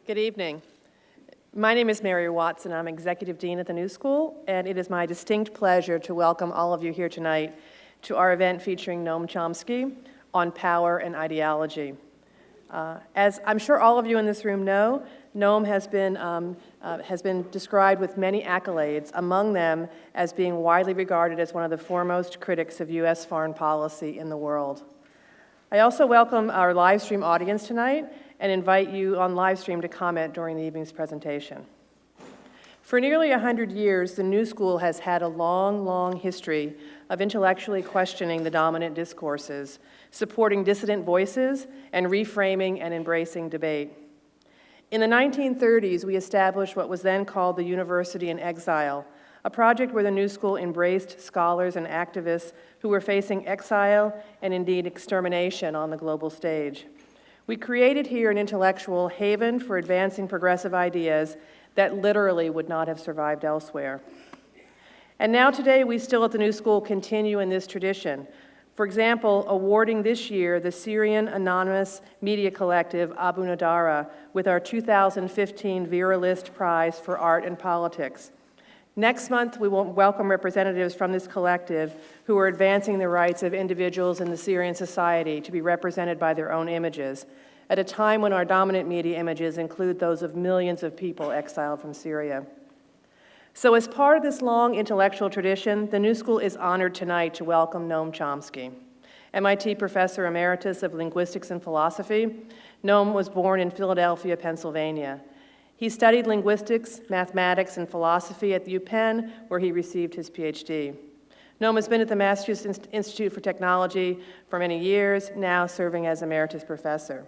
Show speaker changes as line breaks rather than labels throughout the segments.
Good evening. My name is Mary Watson. I'm Executive Dean at the New School, and it is my distinct pleasure to welcome all of you here tonight to our event featuring Noam Chomsky on power and ideology. As I'm sure all of you in this room know, Noam has been described with many accolades, among them as being widely regarded as one of the foremost critics of U.S. foreign policy in the world. I also welcome our live stream audience tonight and invite you on live stream to comment during the evening's presentation. For nearly 100 years, the New School has had a long history of intellectually questioning the dominant discourses, supporting dissident voices, and reframing and embracing debate. In the 1930s, we established what was then called the University in Exile, a project where the New School embraced scholars and activists who were facing exile and indeed extermination on the global stage. We created here an intellectual haven for advancing progressive ideas that literally would not have survived elsewhere. And now today, we still at the New School continue in this tradition. For example, awarding this year the Syrian anonymous media collective Abu Nadara with our 2015 Vera List Prize for Art and Politics. Next month, we will welcome representatives from this collective who are advancing the rights of individuals in the Syrian society to be represented by their own images, at a time when our dominant media images include those of millions of people exiled from Syria. So as part of this long intellectual tradition, the New School is honored tonight to welcome Noam Chomsky. MIT Professor Emeritus of Linguistics and Philosophy, Noam was born in Philadelphia, Pennsylvania. He studied linguistics, mathematics, and philosophy at the UPenn, where he received his PhD. Noam has been at the Massachusetts Institute for Technology for many years, now serving as emeritus professor.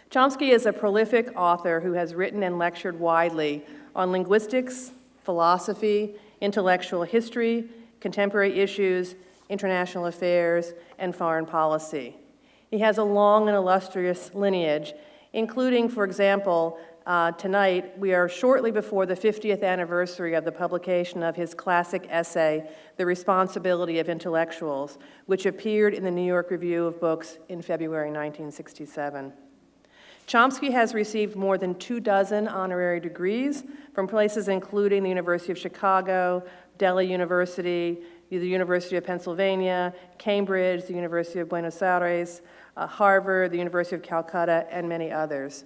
Chomsky is a prolific author who has written and lectured widely on linguistics, philosophy, intellectual history, contemporary issues, international affairs, and foreign policy. He has a long and illustrious lineage, including, for example, tonight, we are shortly before the 50th anniversary of the publication of his classic essay, The Responsibility of Intellectuals, which appeared in the New York Review of Books in February 1967. Chomsky has received more than 24 honorary degrees from places including the University of Chicago, Delhi University, the University of Pennsylvania, Cambridge, the University of Buenos Aires, Harvard, the University of Calcutta, and many others.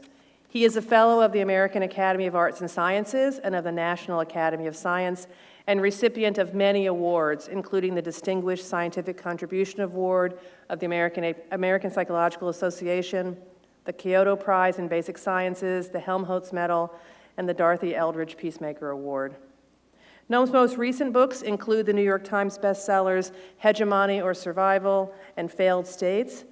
He is a fellow of the American Academy of Arts and Sciences and of the National Academy of Science, and recipient of many awards, including the Distinguished Scientific Contribution Award of the American Psychological Association, the Kyoto Prize in Basic Sciences, the Helmholtz Medal, and the Dorothy Eldridge Peacemaker Award. Noam's most recent books include the New York Times bestsellers Hegemony or Survival and Failed States,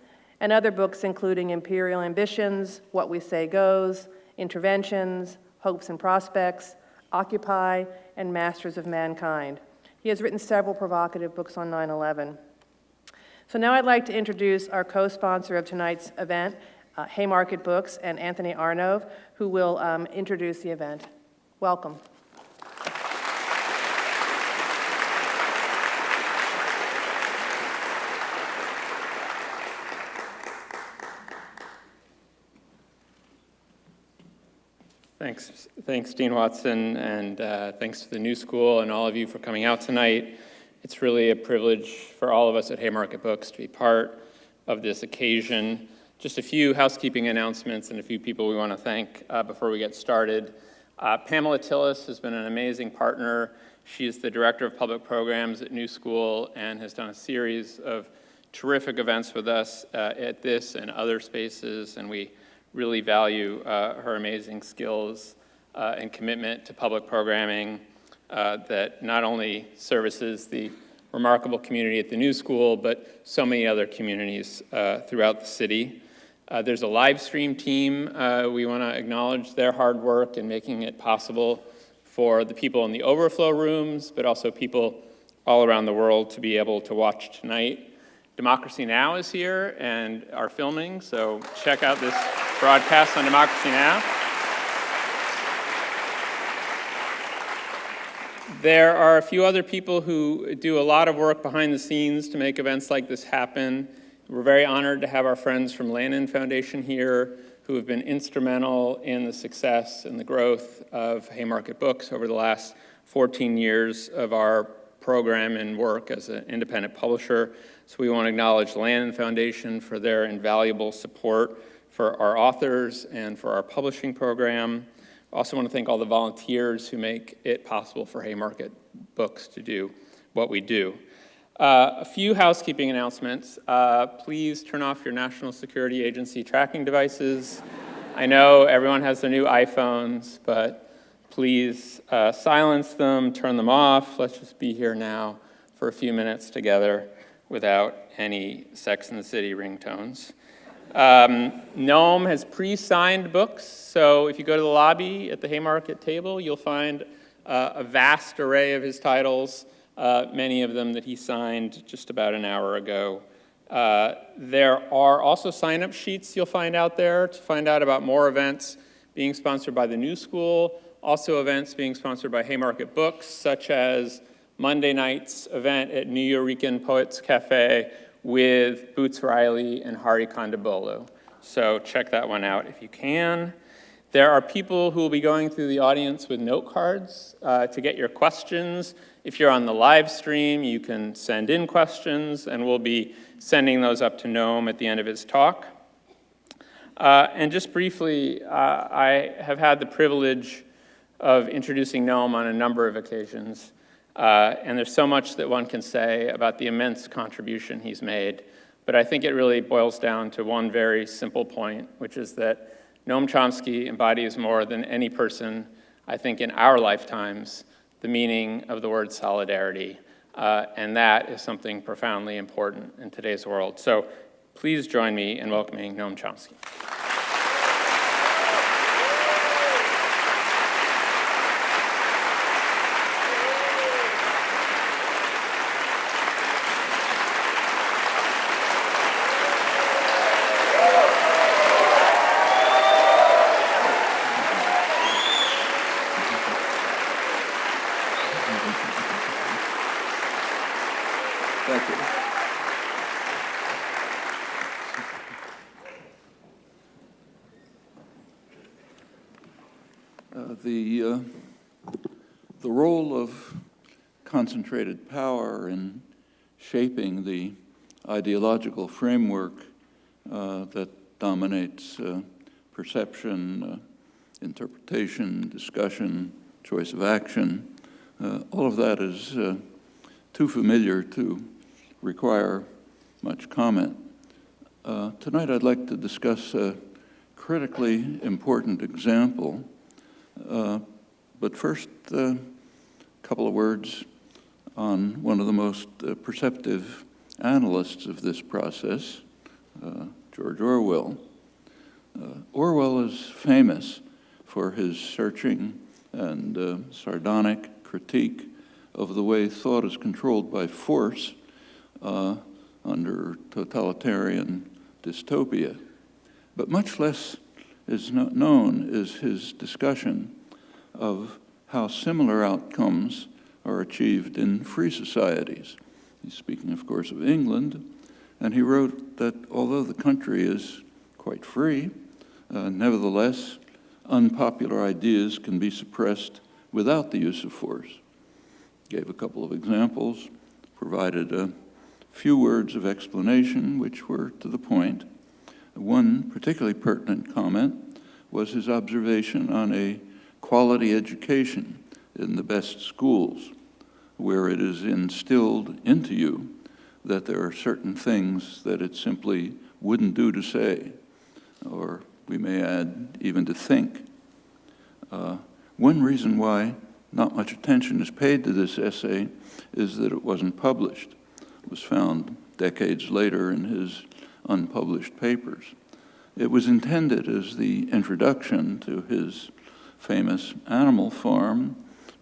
and other books including Imperial Ambitions, What We Say Goes, Interventions, Hopes and Prospects, Occupy, and Masters of Mankind. He has written several provocative books on 9/11. So now I'd like to introduce our co-sponsor of tonight's event, Haymarket Books, and Anthony Arnove, who will introduce the event. Welcome.
Thanks, Dean Watson, and thanks to the New School and all of you for coming out tonight. It's really a privilege for all of us at Haymarket Books to be part of this occasion. Just a few housekeeping announcements and a few people we want to thank before we get started. Pamela Tillis has been an amazing partner. She is the Director of Public Programs at New School and has done a series of terrific events with us at this and other spaces, and we really value her amazing skills and commitment to public programming that not only services the remarkable community at the New School, but so many other communities throughout the city. There's a live stream team. We want to acknowledge their hard work in making it possible for the people in the overflow rooms, but also people all around the world to be able to watch tonight. Democracy Now! Is here and are filming, so check out this broadcast on Democracy Now! There are a few other people who do a lot of work behind the scenes to make events like this happen. We're very honored to have our friends from Lannan Foundation here, who have been instrumental in the success and the growth of Haymarket Books over the last 14 years of our program and work as an independent publisher. So we want to acknowledge the Lannan Foundation for their invaluable support for our authors and for our publishing program. I also want to thank all the volunteers who make it possible for Haymarket Books to do what we do. A few housekeeping announcements. Please turn off your National Security Agency tracking devices. I know everyone has their new iPhones, but please silence them, turn them off. Let's just be here now for a few minutes together without any Sex and the City ringtones. Noam has pre-signed books, so if you go to the lobby at the Haymarket table, you'll find a vast array of his titles, many of them that he signed just about an hour ago. There are also sign-up sheets you'll find out there to find out about more events being sponsored by the New School, also events being sponsored by Haymarket Books, such as Monday night's event at Nuyorican Poets Cafe with Boots Riley and Hari Kondabolu. So check that one out if you can. There are people who will be going through the audience with note cards to get your questions. If you're on the live stream, you can send in questions, and we'll be sending those up to Noam at the end of his talk. And just briefly, I have had the privilege of introducing Noam on a number of occasions. And there's so much that one can say about the immense contribution he's made. But I think it really boils down to one very simple point, which is that Noam Chomsky embodies more than any person, I think, in our lifetimes, the meaning of the word solidarity. And that is something profoundly important in today's world. So please join me in welcoming Noam Chomsky.
Thank you. The role of concentrated power in shaping the ideological framework that dominates perception, interpretation, discussion, choice of action, all of that is too familiar to require much comment. Tonight I'd like to discuss a critically important example, but first a couple of words on one of the most perceptive analysts of this process, George Orwell. Orwell is famous for his searching and sardonic critique of the way thought is controlled by force under totalitarian dystopia. But much less is known is his discussion of how similar outcomes are achieved in free societies. He's speaking, of course, of England, and he wrote that although the country is quite free, nevertheless, unpopular ideas can be suppressed without the use of force. Gave a couple of examples, provided a few words of explanation which were to the point. One particularly pertinent comment was his observation on a quality education in the best schools, where it is instilled into you that there are certain things that it simply wouldn't do to say, or we may add, even to think. One reason why not much attention is paid to this essay is that it wasn't published. It was found decades later in his unpublished papers. It was intended as the introduction to his famous Animal Farm,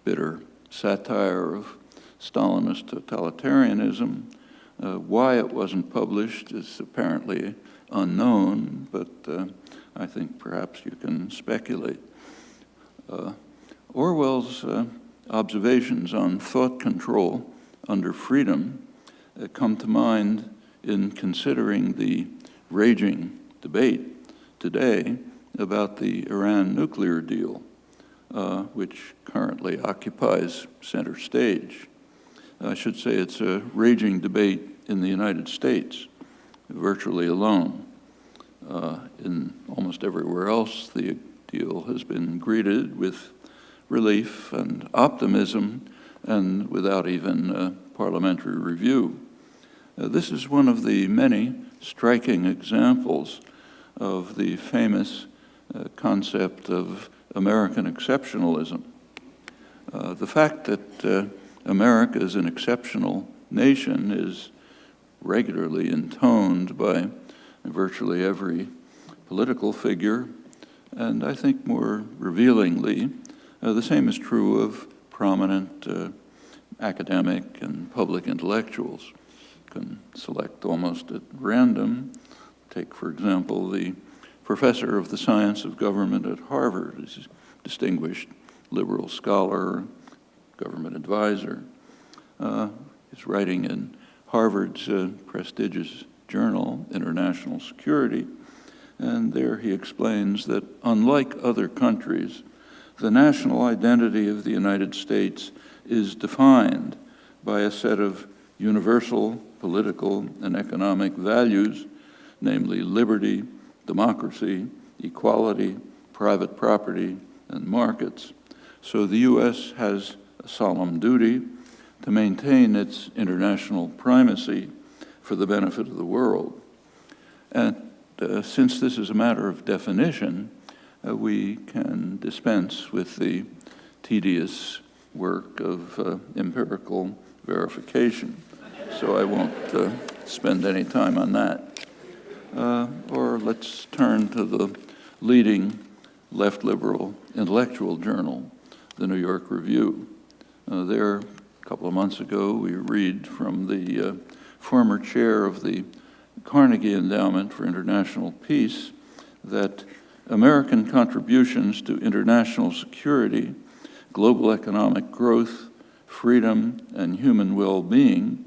bitter satire of Stalinist totalitarianism. Why it wasn't published is apparently unknown, but I think perhaps you can speculate. Orwell's observations on thought control under freedom come to mind in considering the raging debate today about the Iran nuclear deal, which currently occupies center stage. I should say it's a raging debate in the United States, virtually alone. In almost everywhere else, the deal has been greeted with relief and optimism, and without even parliamentary review. This is one of the many striking examples of the famous concept of American exceptionalism. The fact that America is an exceptional nation is regularly intoned by virtually every political figure, and I think more revealingly, the same is true of prominent academic and public intellectuals. You can select almost at random. Take, for example, the professor of the science of government at Harvard. He's a distinguished liberal scholar, government advisor. He's writing in Harvard's prestigious journal, International Security, and there he explains that unlike other countries, the national identity of the United States is defined by a set of universal political and economic values, namely liberty, democracy, equality, private property, and markets. So the U.S. has a solemn duty to maintain its international primacy for the benefit of the world. And since this is a matter of definition, we can dispense with the tedious work of empirical verification. So I won't spend any time on that. Or let's turn to the leading left liberal intellectual journal, the New York Review. There, a couple of months ago, we read from the former chair of the Carnegie Endowment for International Peace that American contributions to international security, global economic growth, freedom, and human well-being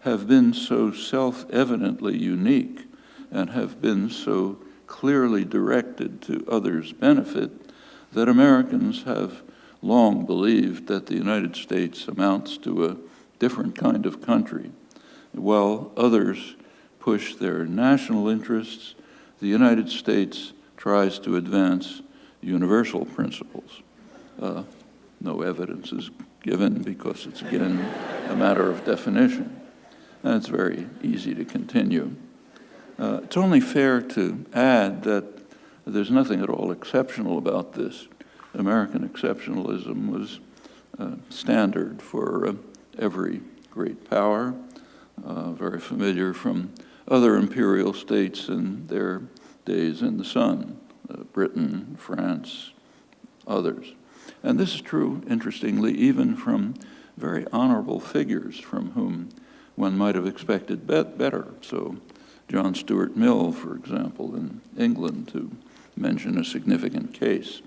have been so self-evidently unique and have been so clearly directed to others' benefit that Americans have long believed that the United States amounts to a different kind of country. While others push their national interests, the United States tries to advance universal principles. No evidence is given because it's, again, a matter of definition. And it's very easy to continue. It's only fair to add that there's nothing at all exceptional about this. American exceptionalism was standard for every great power, very familiar from other imperial states in their days in the sun, Britain, France, others. And this is true, interestingly, even from very honorable figures from whom one might have expected better. So John Stuart Mill, for example, in England, to mention a significant case,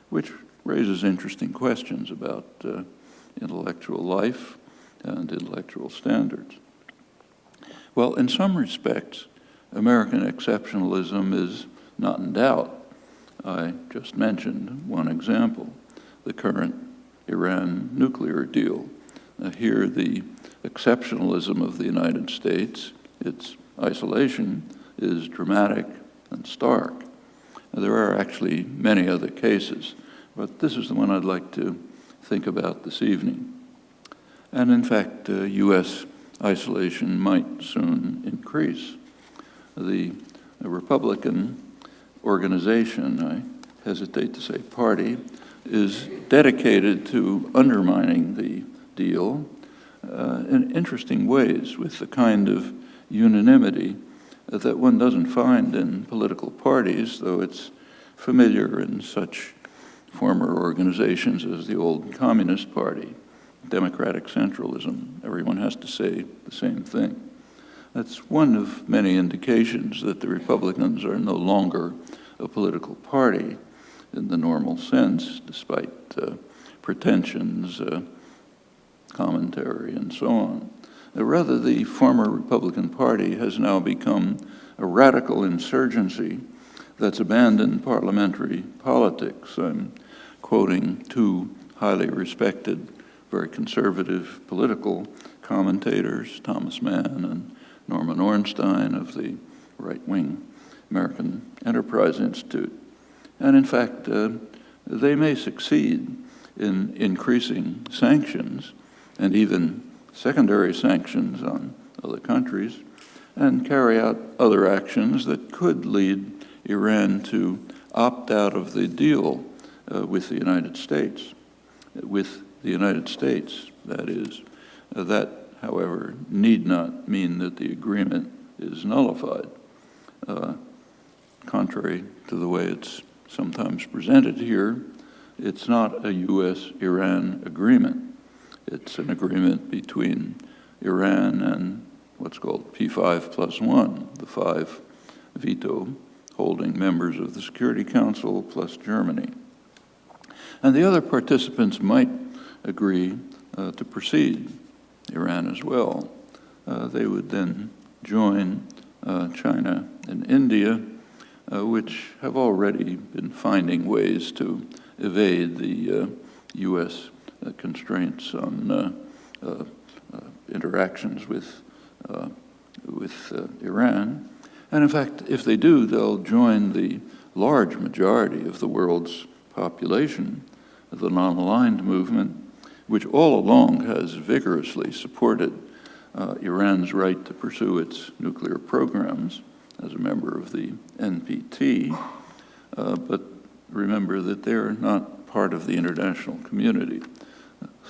which raises interesting questions about intellectual life and intellectual standards. Well, in some respects, American exceptionalism is not in doubt. I just mentioned one example, the current Iran nuclear deal. Here, the exceptionalism of the United States, its isolation, is dramatic and stark. There are actually many other cases, but this is the one I'd like to think about this evening. And in fact, U.S. isolation might soon increase. The Republican organization, I hesitate to say party, is dedicated to undermining the deal in interesting ways with the kind of unanimity that one doesn't find in political parties, though it's familiar in such former organizations as the old Communist Party, democratic centralism. Everyone has to say the same thing. That's one of many indications that the Republicans are no longer a political party in the normal sense, despite pretensions, commentary, and so on. Rather, the former Republican Party has now become a radical insurgency that's abandoned parliamentary politics. I'm quoting two highly respected, very conservative political commentators, Thomas Mann and Norman Ornstein of the right-wing American Enterprise Institute. And in fact, they may succeed in increasing sanctions and even secondary sanctions on other countries and carry out other actions that could lead Iran to opt out of the deal with the United States. With the United States, that is. That, however, need not mean that the agreement is nullified. Contrary to the way it's sometimes presented here, it's not a U.S.-Iran agreement. It's an agreement between Iran and what's called P5+1, the 5 veto-holding members of the Security Council plus Germany. And the other participants might agree to proceed, Iran as well. They would then join China and India, which have already been finding ways to evade the U.S. Constraints on interactions with Iran. And in fact, if they do, they'll join the large majority of the world's population, the non-aligned movement, which all along has vigorously supported Iran's right to pursue its nuclear programs as a member of the NPT. But remember that they're not part of the international community.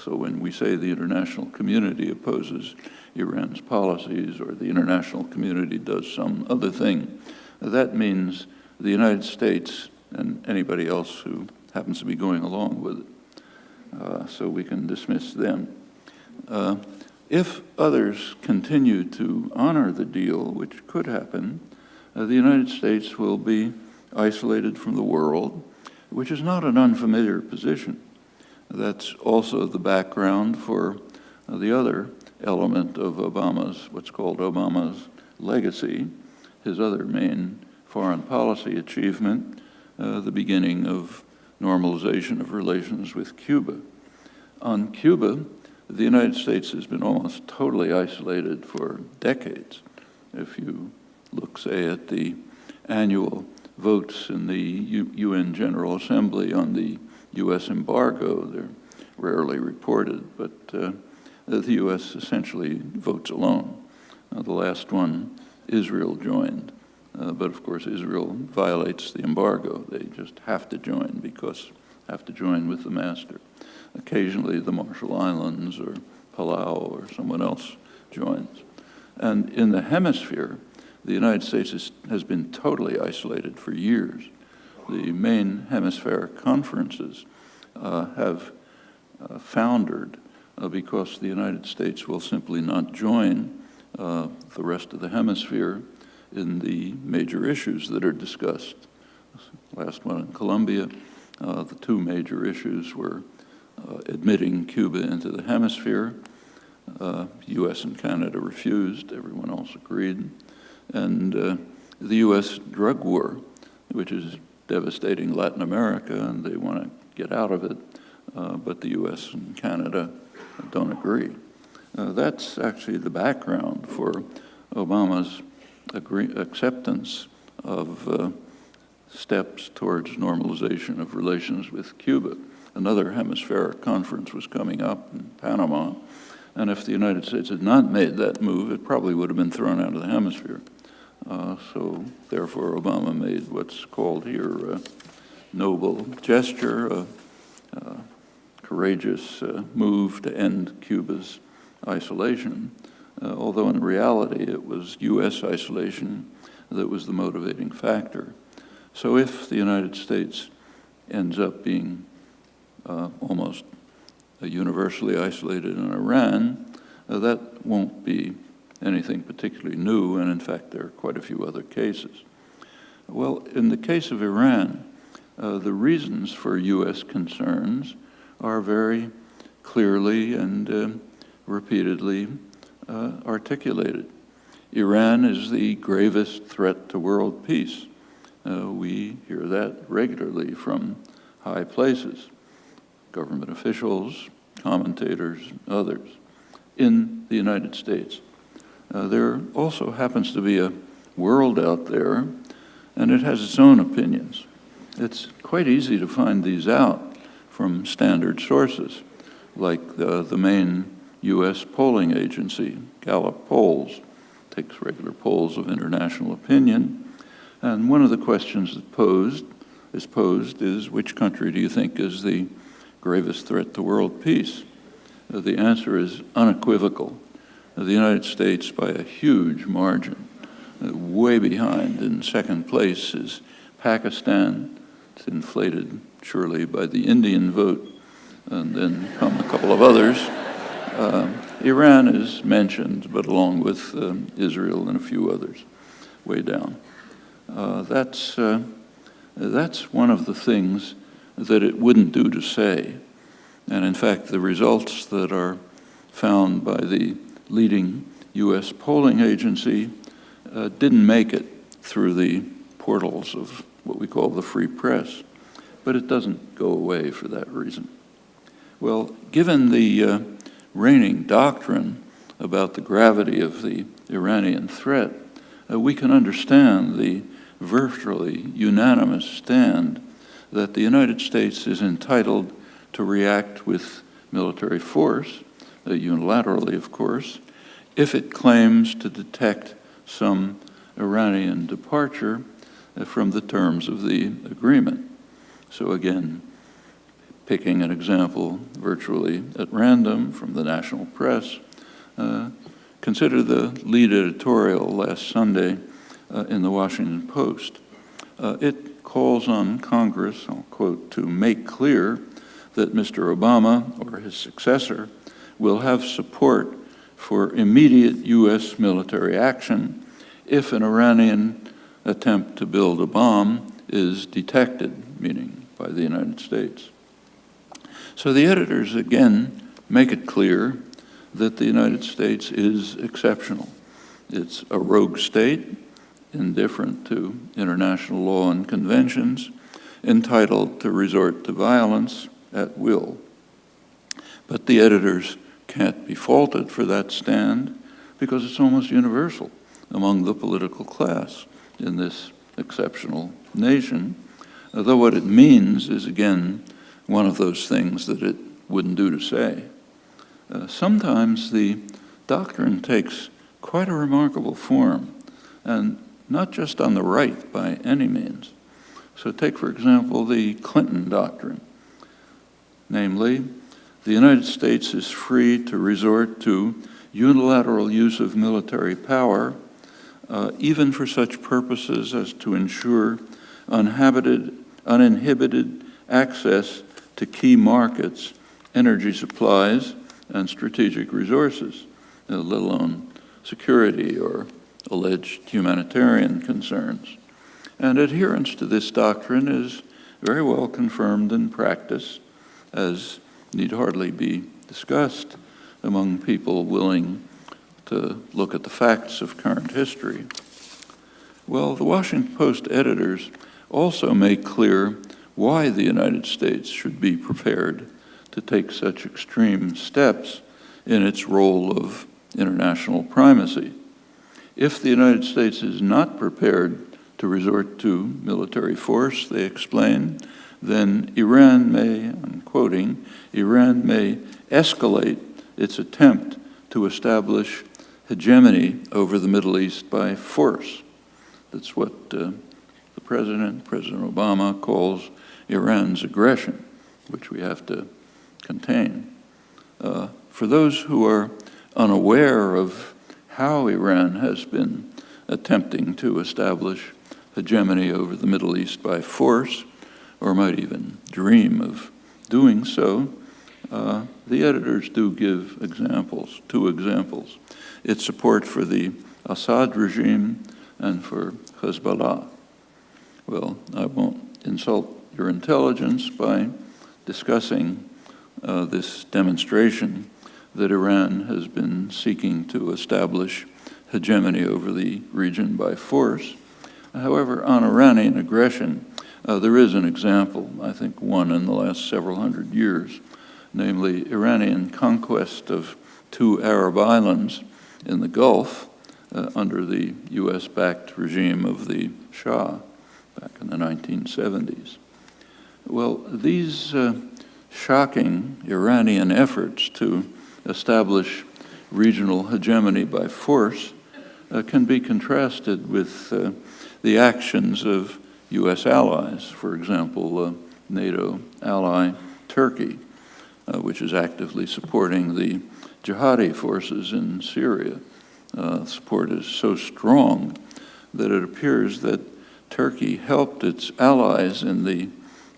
So when we say the international community opposes Iran's policies or the international community does some other thing, that means the United States and anybody else who happens to be going along with it. So we can dismiss them. If others continue to honor the deal, which could happen, the United States will be isolated from the world, which is not an unfamiliar position. That's also the background for the other element of Obama's, what's called Obama's legacy, his other main foreign policy achievement, the beginning of normalization of relations with Cuba. On Cuba, the United States has been almost totally isolated for decades. If you look, say, at the annual votes in the UN General Assembly on the U.S. embargo, they're rarely reported, but the U.S. essentially votes alone. The last one, Israel joined, but of course Israel violates the embargo. They just have to join because have to join with the master. Occasionally the Marshall Islands or Palau or someone else joins. And in the hemisphere, the United States has been totally isolated for years. The main hemispheric conferences have foundered because the United States will simply not join the rest of the hemisphere in the major issues that are discussed. Last one in Colombia, the two major issues were admitting Cuba into the hemisphere. U.S. and Canada refused, everyone else agreed. And the U.S. drug war, which is devastating Latin America, and they want to get out of it, but the U.S. and Canada don't agree. That's actually the background for Obama's acceptance of steps towards normalization of relations with Cuba. Another hemispheric conference was coming up in Panama, and if the United States had not made that move, it probably would have been thrown out of the hemisphere. So therefore, Obama made what's called here a noble gesture, a courageous move to end Cuba's isolation, although in reality it was U.S. isolation that was the motivating factor. So if the United States ends up being almost universally isolated in Iran, that won't be anything particularly new, and in fact there are quite a few other cases. Well, in the case of Iran, the reasons for U.S. concerns are very clearly and repeatedly articulated. Iran is the gravest threat to world peace. We hear that regularly from high places, government officials, commentators, others. In the United States, there also happens to be a world out there, and it has its own opinions. It's quite easy to find these out from standard sources, like the main U.S. polling agency, Gallup Polls, takes regular polls of international opinion. And one of the questions that is posed is, which country do you think is the gravest threat to world peace? The answer is unequivocal. The United States, by a huge margin, way behind. In second place is Pakistan. It's inflated surely by the Indian vote, and then come a couple of others. Iran is mentioned, but along with Israel and a few others, way down. That's one of the things that it wouldn't do to say. And in fact, the results that are found by the leading U.S. polling agency didn't make it through the portals of what we call the free press. But it doesn't go away for that reason. Well, given the reigning doctrine about the gravity of the Iranian threat, we can understand the virtually unanimous stand that the United States is entitled to react with military force, unilaterally, of course, if it claims to detect some Iranian departure from the terms of the agreement. So again, picking an example virtually at random from the national press, consider the lead editorial last Sunday in the Washington Post. It calls on Congress, I'll quote, to make clear that Mr. Obama or his successor will have support for immediate U.S. military action if an Iranian attempt to build a bomb is detected, meaning by the United States. So the editors, again, make it clear that the United States is exceptional. It's a rogue state, indifferent to international law and conventions, entitled to resort to violence at will. But the editors can't be faulted for that stand because it's almost universal among the political class in this exceptional nation, though what it means is, again, one of those things that it wouldn't do to say. Sometimes the doctrine takes quite a remarkable form, and not just on the right by any means. So take, for example, the Clinton doctrine. Namely, the United States is free to resort to unilateral use of military power, even for such purposes as to ensure uninhibited access to key markets, energy supplies, and strategic resources, let alone security or alleged humanitarian concerns. And adherence to this doctrine is very well confirmed in practice, as need hardly be discussed among people willing to look at the facts of current history. Well, the Washington Post editors also make clear why the United States should be prepared to take such extreme steps in its role of international primacy. If the United States is not prepared to resort to military force, they explain, then Iran may, I'm quoting, Iran may escalate its attempt to establish hegemony over the Middle East by force. That's what the President Obama, calls Iran's aggression, which we have to contain. For those who are unaware of how Iran has been attempting to establish hegemony over the Middle East by force, or might even dream of doing so, the editors do give examples, 2 examples. Its support for the Assad regime and for Hezbollah. Well, I won't insult your intelligence by discussing this demonstration that Iran has been seeking to establish hegemony over the region by force. However, on Iranian aggression, there is an example, I think one in the last several hundred years, namely Iranian conquest of 2 Arab islands in the Gulf under the US-backed regime of the Shah back in the 1970s. Well, these shocking Iranian efforts to establish regional hegemony by force can be contrasted with the actions of US allies, for example, NATO ally Turkey, which is actively supporting the jihadi forces in Syria. Support is so strong that it appears that Turkey helped its allies in the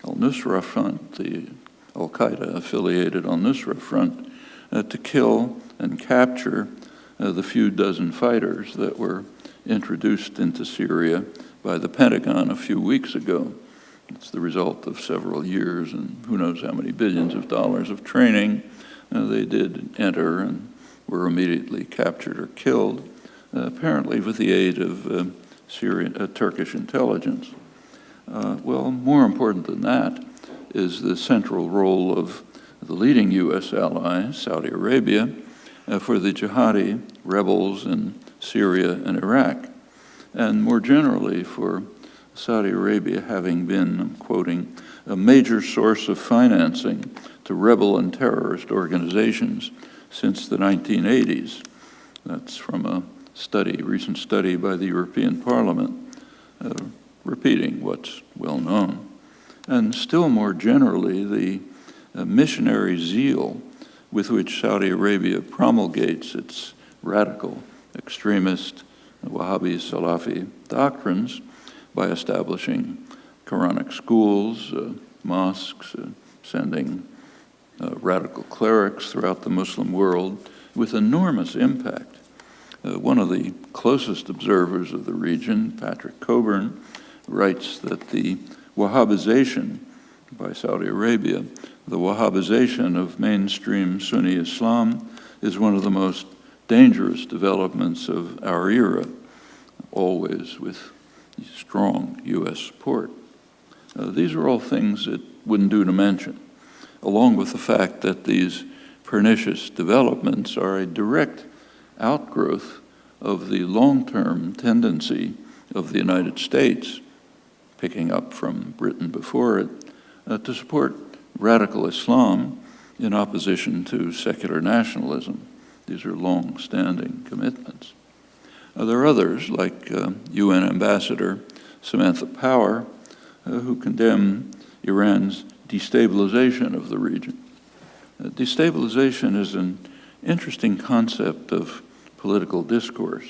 al-Nusra Front, the al-Qaeda-affiliated al-Nusra Front, to kill and capture the few dozen fighters that were introduced into Syria by the Pentagon a few weeks ago. It's the result of several years and who knows how many billions of dollars of training. They did enter and were immediately captured or killed, apparently with the aid of Turkish intelligence. Well, more important than that is the central role of the leading U.S. ally, Saudi Arabia, for the jihadi rebels in Syria and Iraq, and more generally for Saudi Arabia having been, I'm quoting, a major source of financing to rebel and terrorist organizations since the 1980s. That's from a recent study by the European Parliament, repeating what's well known. And still more generally, the missionary zeal with which Saudi Arabia promulgates its radical, extremist, Wahhabi Salafi doctrines by establishing Quranic schools, mosques, sending radical clerics throughout the Muslim world with enormous impact. One of the closest observers of the region, Patrick Coburn, writes that the Wahhabization by Saudi Arabia, the Wahhabization of mainstream Sunni Islam is one of the most dangerous developments of our era, always with strong U.S. support. These are all things that wouldn't do to mention, along with the fact that these pernicious developments are a direct outgrowth of the long-term tendency of the United States, picking up from Britain before it, to support radical Islam in opposition to secular nationalism. These are long-standing commitments. There are others, like UN Ambassador Samantha Power, who condemn Iran's destabilization of the region. Destabilization is an interesting concept of political discourse.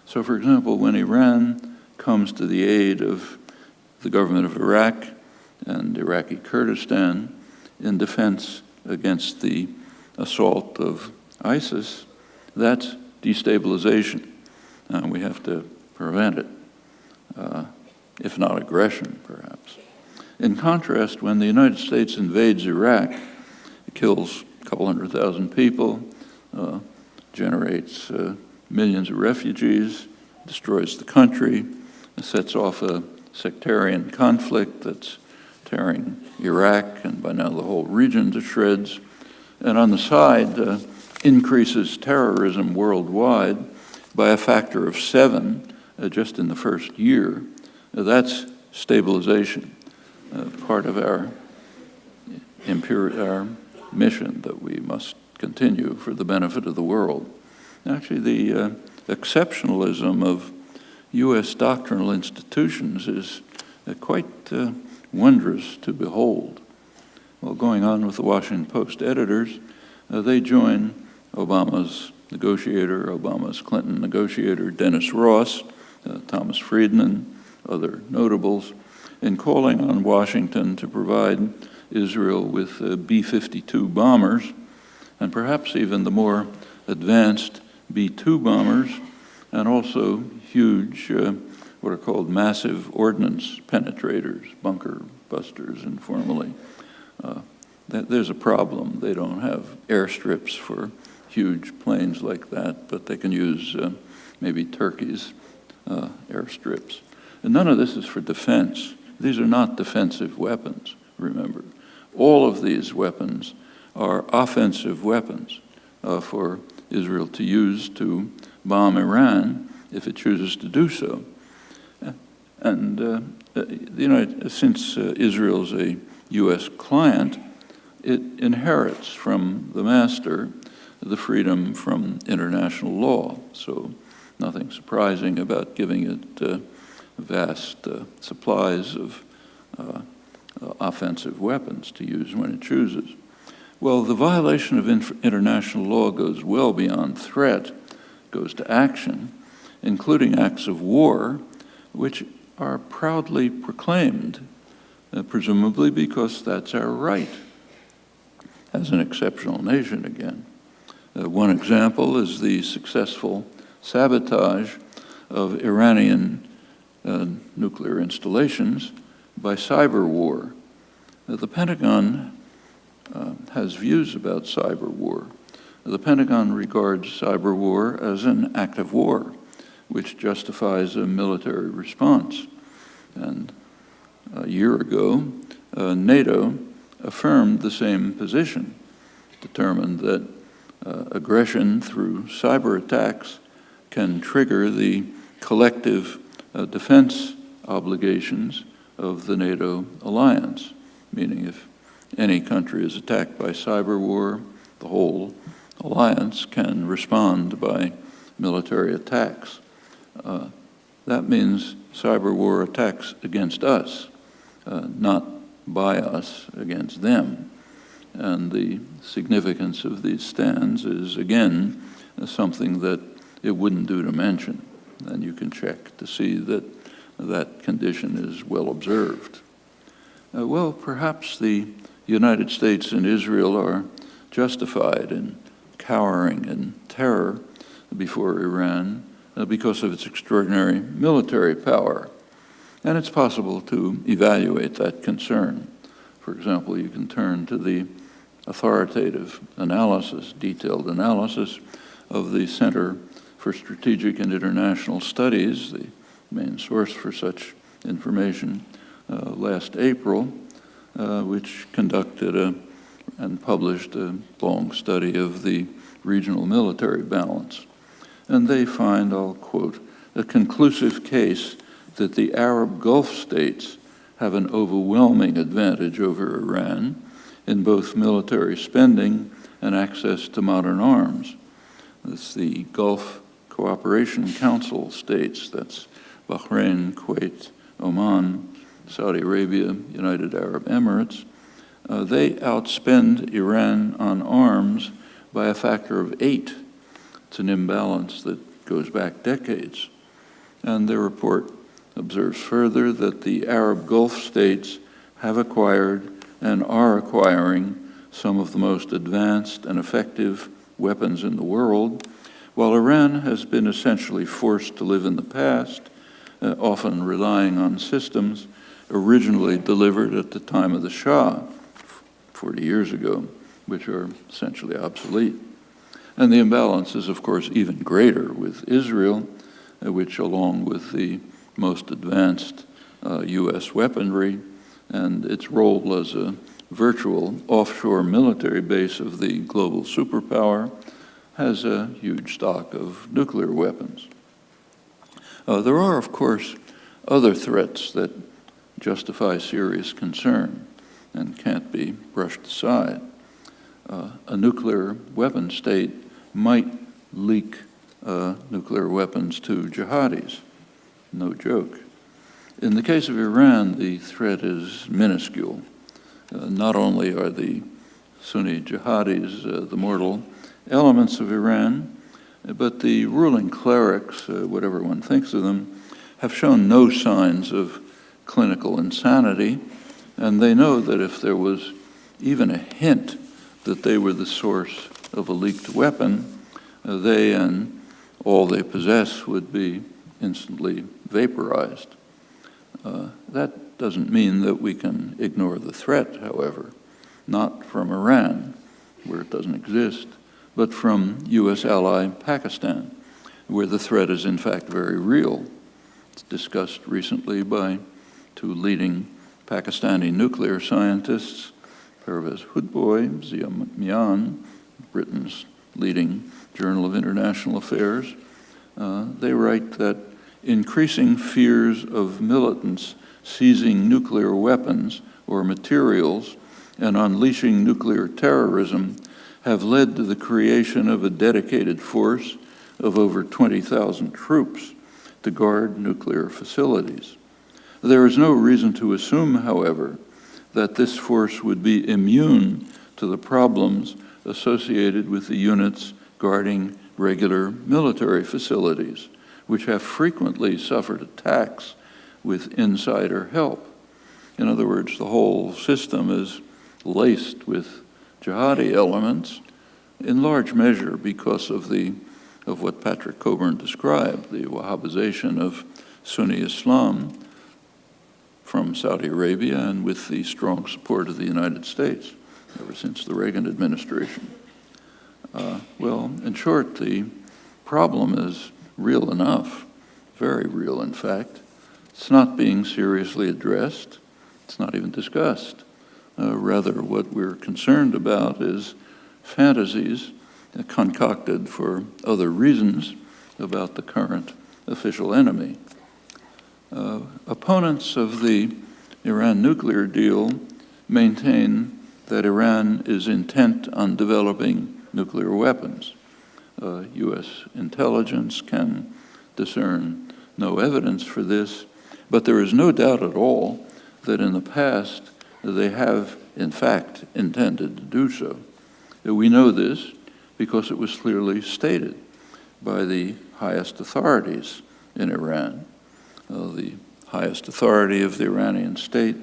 So, for example, when Iran comes to the aid of the government of Iraq and Iraqi Kurdistan in defense against the assault of ISIS, that's destabilization. We have to prevent it, if not aggression, perhaps. In contrast, when the United States invades Iraq, it kills a couple 100,000 people, generates millions of refugees, destroys the country, sets off a sectarian conflict that's tearing Iraq and by now the whole region to shreds, and on the side increases terrorism worldwide by a factor of 7 just in the first year. That's stabilization, part of our mission that we must continue for the benefit of the world. Actually, the exceptionalism of U.S. doctrinal institutions is quite wondrous to behold. Well, going on with the Washington Post editors, they join Obama's Clinton negotiator, Dennis Ross, Thomas Friedman, other notables, in calling on Washington to provide Israel with B-52 bombers, and perhaps even the more advanced B-2 bombers, and also huge, what are called massive ordnance penetrators, bunker busters informally. There's a problem. They don't have airstrips for huge planes like that, but they can use maybe Turkey's airstrips. And none of this is for defense. These are not defensive weapons, remember. All of these weapons are offensive weapons for Israel to use to bomb Iran if it chooses to do so. And since Israel's a U.S. client, it inherits from the master the freedom from international law. So nothing surprising about giving it vast supplies of offensive weapons to use when it chooses. Well, the violation of international law goes well beyond threat, goes to action, including acts of war, which are proudly proclaimed, presumably because that's our right as an exceptional nation again. One example is the successful sabotage of Iranian nuclear installations by cyber war. The Pentagon has views about cyber war. The Pentagon regards cyber war as an act of war, which justifies a military response. And a year ago, NATO affirmed the same position, determined that aggression through cyber attacks can trigger the collective defense obligations of the NATO alliance, meaning if any country is attacked by cyber war, the whole alliance can respond by military attacks. That means cyber war attacks against us, not by us against them. And the significance of these stands is, again, something that it wouldn't do to mention. And you can check to see that that condition is well observed. Well, perhaps the United States and Israel are justified in cowering in terror before Iran because of its extraordinary military power. And it's possible to evaluate that concern. For example, you can turn to the authoritative analysis, detailed analysis of the Center for Strategic and International Studies, the main source for such information, last April, which conducted and published a long study of the regional military balance. And they find, I'll quote, a conclusive case that the Arab Gulf states have an overwhelming advantage over Iran in both military spending and access to modern arms. That's the Gulf Cooperation Council states, that's Bahrain, Kuwait, Oman, Saudi Arabia, United Arab Emirates. They outspend Iran on arms by a factor of 8. It's an imbalance that goes back decades. And their report observes further that the Arab Gulf states have acquired and are acquiring some of the most advanced and effective weapons in the world, while Iran has been essentially forced to live in the past, often relying on systems originally delivered at the time of the Shah, 40 years ago, which are essentially obsolete. And the imbalance is, of course, even greater with Israel, which, along with the most advanced U.S. weaponry and its role as a virtual offshore military base of the global superpower, has a huge stock of nuclear weapons. There are, of course, other threats that justify serious concern and can't be brushed aside. A nuclear weapon state might leak nuclear weapons to jihadis. No joke. In the case of Iran, the threat is minuscule. Not only are the Sunni jihadis the mortal elements of Iran, but the ruling clerics, whatever one thinks of them, have shown no signs of clinical insanity, and they know that if there was even a hint that they were the source of a leaked weapon, they and all they possess would be instantly vaporized. That doesn't mean that we can ignore the threat, however, not from Iran, where it doesn't exist, but from U.S. ally Pakistan, where the threat is in fact very real. discussed recently by two leading Pakistani nuclear scientists, Pervez Hoodbhoy, Zia Mian, Britain's leading Journal of International Affairs. They write that increasing fears of militants seizing nuclear weapons or materials and unleashing nuclear terrorism have led to the creation of a dedicated force of over 20,000 troops to guard nuclear facilities. There is no reason to assume, however, that this force would be immune to the problems associated with the units guarding regular military facilities, which have frequently suffered attacks with insider help. In other words, the whole system is laced with jihadi elements, in large measure because of what Patrick Coburn described, the Wahhabization of Sunni Islam from Saudi Arabia and with the strong support of the United States ever since the Reagan administration. Well, in short, the problem is real enough, very real, in fact. It's not being seriously addressed. It's not even discussed. Rather, what we're concerned about is fantasies concocted for other reasons about the current official enemy. Opponents of the Iran nuclear deal maintain that Iran is intent on developing nuclear weapons. U.S. intelligence can discern no evidence for this, but there is no doubt at all that in the past they have, in fact, intended to do so. We know this because it was clearly stated by the highest authorities in Iran. The highest authority of the Iranian state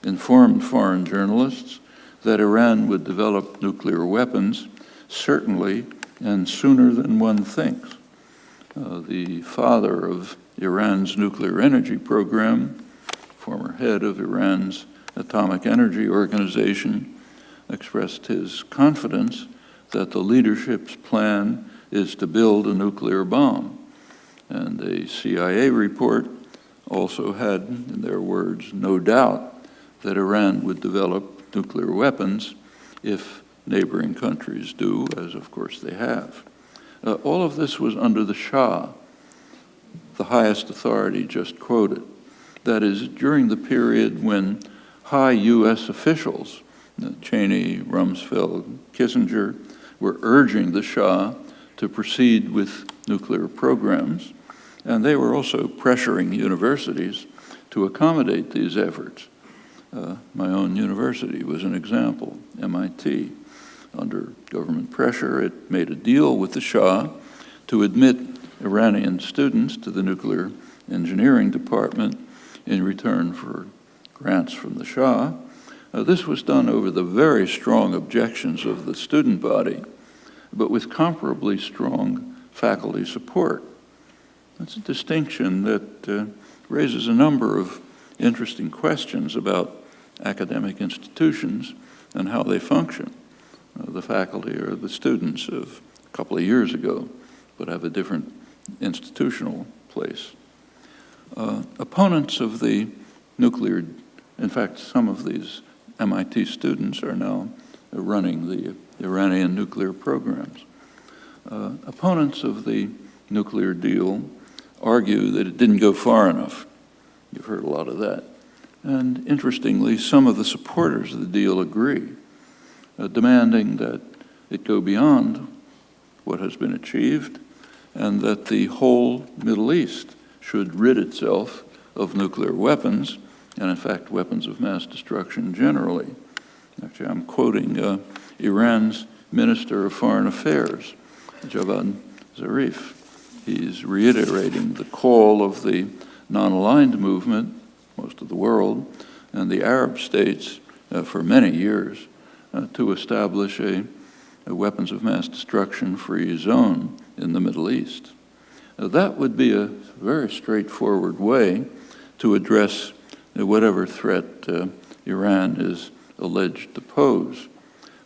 informed foreign journalists that Iran would develop nuclear weapons, certainly and sooner than one thinks. The father of Iran's nuclear energy program, former head of Iran's Atomic Energy Organization, expressed his confidence that the leadership's plan is to build a nuclear bomb. And a CIA report also had, in their words, no doubt that Iran would develop nuclear weapons if neighboring countries do, as of course they have. All of this was under the Shah, the highest authority just quoted. That is, during the period when high U.S. officials, Cheney, Rumsfeld, Kissinger, were urging the Shah to proceed with nuclear programs, and they were also pressuring universities to accommodate these efforts. My own university was an example, MIT. Under government pressure, it made a deal with the Shah to admit Iranian students to the nuclear engineering department in return for grants from the Shah. This was done over the very strong objections of the student body, but with comparably strong faculty support. That's a distinction that raises a number of interesting questions about academic institutions and how they function. The faculty are the students of a couple of years ago, but have a different institutional place. Opponents of the nuclear, in fact, some of these MIT students are now running the Iranian nuclear programs. Opponents of the nuclear deal argue that it didn't go far enough. You've heard a lot of that. And interestingly, some of the supporters of the deal agree, demanding that it go beyond what has been achieved and that the whole Middle East should rid itself of nuclear weapons, and in fact, weapons of mass destruction generally. Actually, I'm quoting Iran's Minister of Foreign Affairs, Javad Zarif. He's reiterating the call of the non-aligned movement, most of the world, and the Arab states for many years to establish a weapons of mass destruction free zone in the Middle East. That would be a very straightforward way to address whatever threat Iran is alleged to pose.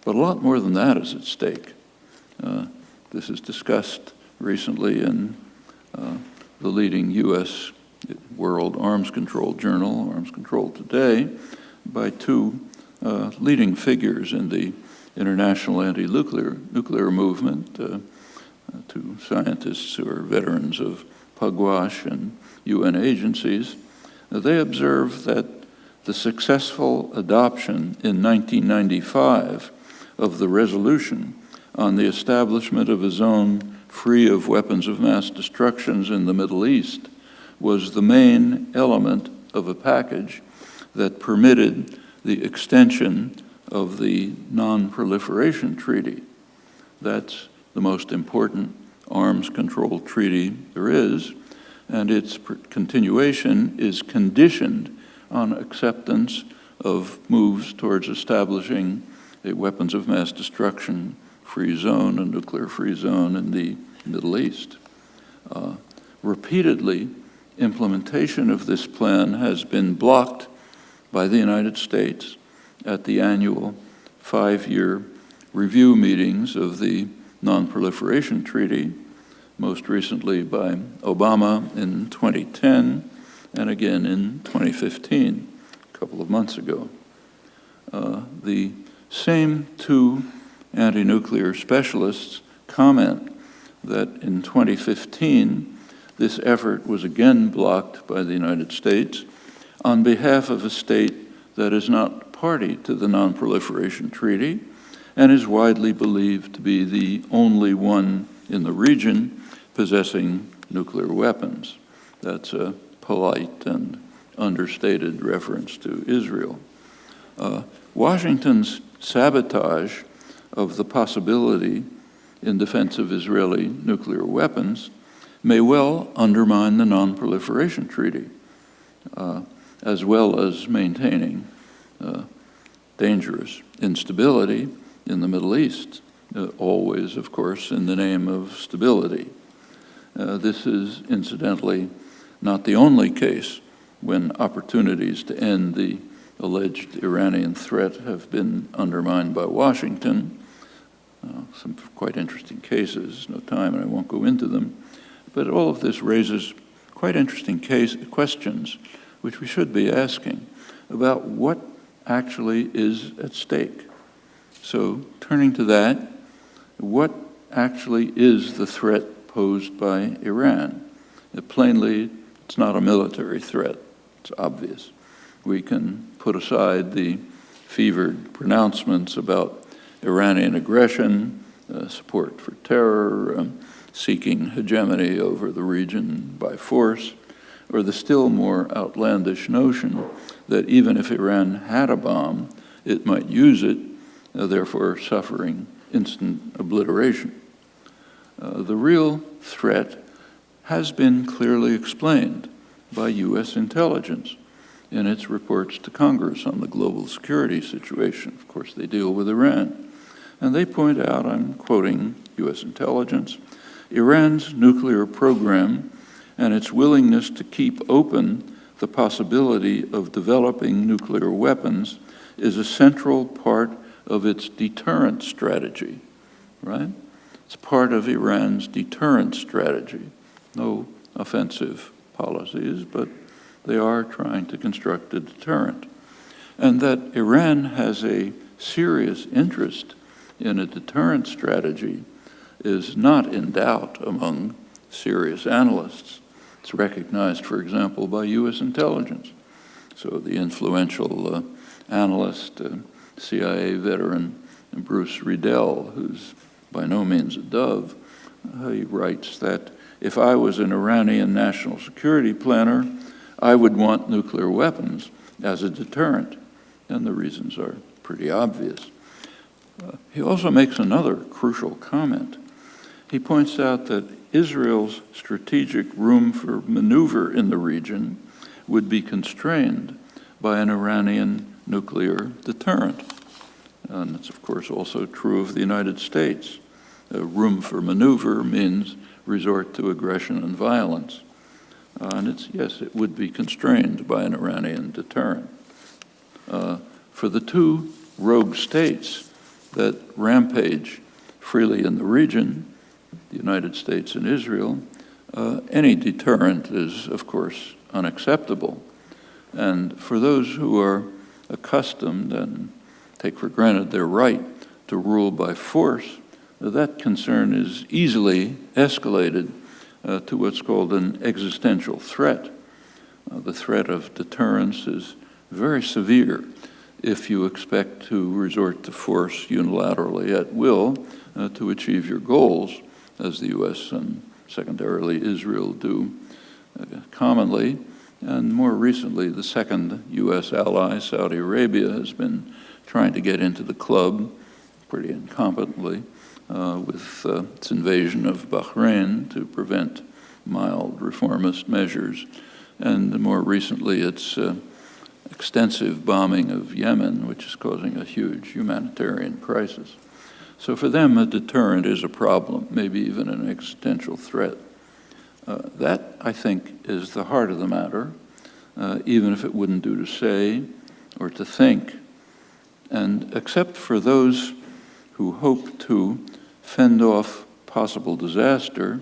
But a lot more than that is at stake. This is discussed recently in the leading U.S. World Arms Control Journal, Arms Control Today, by two leading figures in the international anti-nuclear movement, two scientists who are veterans of Pugwash and UN agencies. They observe that the successful adoption in 1995 of the resolution on the establishment of a zone free of weapons of mass destruction in the Middle East was the main element of a package that permitted the extension of the Non-Proliferation Treaty. That's the most important arms control treaty there is, and its continuation is conditioned on acceptance of moves towards establishing a weapons of mass destruction free zone, a nuclear-free zone in the Middle East. Repeatedly, implementation of this plan has been blocked by the United States at the annual 5-year review meetings of the Non-Proliferation Treaty, most recently by Obama in 2010 and again in 2015, a couple of months ago. The same two anti-nuclear specialists comment that in 2015, this effort was again blocked by the United States on behalf of a state that is not party to the Non-Proliferation Treaty and is widely believed to be the only one in the region possessing nuclear weapons. That's a polite and understated reference to Israel. Washington's sabotage of the possibility in defense of Israeli nuclear weapons may well undermine the Non-Proliferation Treaty, as well as maintaining dangerous instability in the Middle East, always, of course, in the name of stability. This is, incidentally, not the only case when opportunities to end the alleged Iranian threat have been undermined by Washington. Some quite interesting cases, no time, and I won't go into them. But all of this raises quite interesting questions, which we should be asking, about what actually is at stake. So, turning to that, what actually is the threat posed by Iran? Plainly, it's not a military threat. It's obvious. We can put aside the fevered pronouncements about Iranian aggression, support for terror, seeking hegemony over the region by force, or the still more outlandish notion that even if Iran had a bomb, it might use it, therefore suffering instant obliteration. The real threat has been clearly explained by U.S. intelligence in its reports to Congress on the global security situation. Of course, they deal with Iran. And they point out, I'm quoting U.S. intelligence, Iran's nuclear program and its willingness to keep open the possibility of developing nuclear weapons is a central part of its deterrent strategy, right? It's part of Iran's deterrent strategy. No offensive policies, but they are trying to construct a deterrent. And that Iran has a serious interest in a deterrent strategy is not in doubt among serious analysts. It's recognized, for example, by U.S. intelligence. So the influential analyst, CIA veteran Bruce Riedel, who's by no means a dove, he writes that if I was an Iranian national security planner, I would want nuclear weapons as a deterrent. And the reasons are pretty obvious. He also makes another crucial comment. He points out that Israel's strategic room for maneuver in the region would be constrained by an Iranian nuclear deterrent. And that's, of course, also true of the United States. Room for maneuver means resort to aggression and violence. And yes, it would be constrained by an Iranian deterrent. For the two rogue states that rampage freely in the region, the United States and Israel, any deterrent is, of course, unacceptable. And for those who are accustomed and take for granted their right to rule by force, that concern is easily escalated to what's called an existential threat. The threat of deterrence is very severe if you expect to resort to force unilaterally at will to achieve your goals, as the U.S. and secondarily Israel do commonly. And more recently, the second U.S. ally, Saudi Arabia, has been trying to get into the club pretty incompetently with its invasion of Bahrain to prevent mild reformist measures. And more recently, its extensive bombing of Yemen, which is causing a huge humanitarian crisis. So for them, a deterrent is a problem, maybe even an existential threat. That, I think, is the heart of the matter, even if it wouldn't do to say or to think. And except for those who hope to fend off possible disaster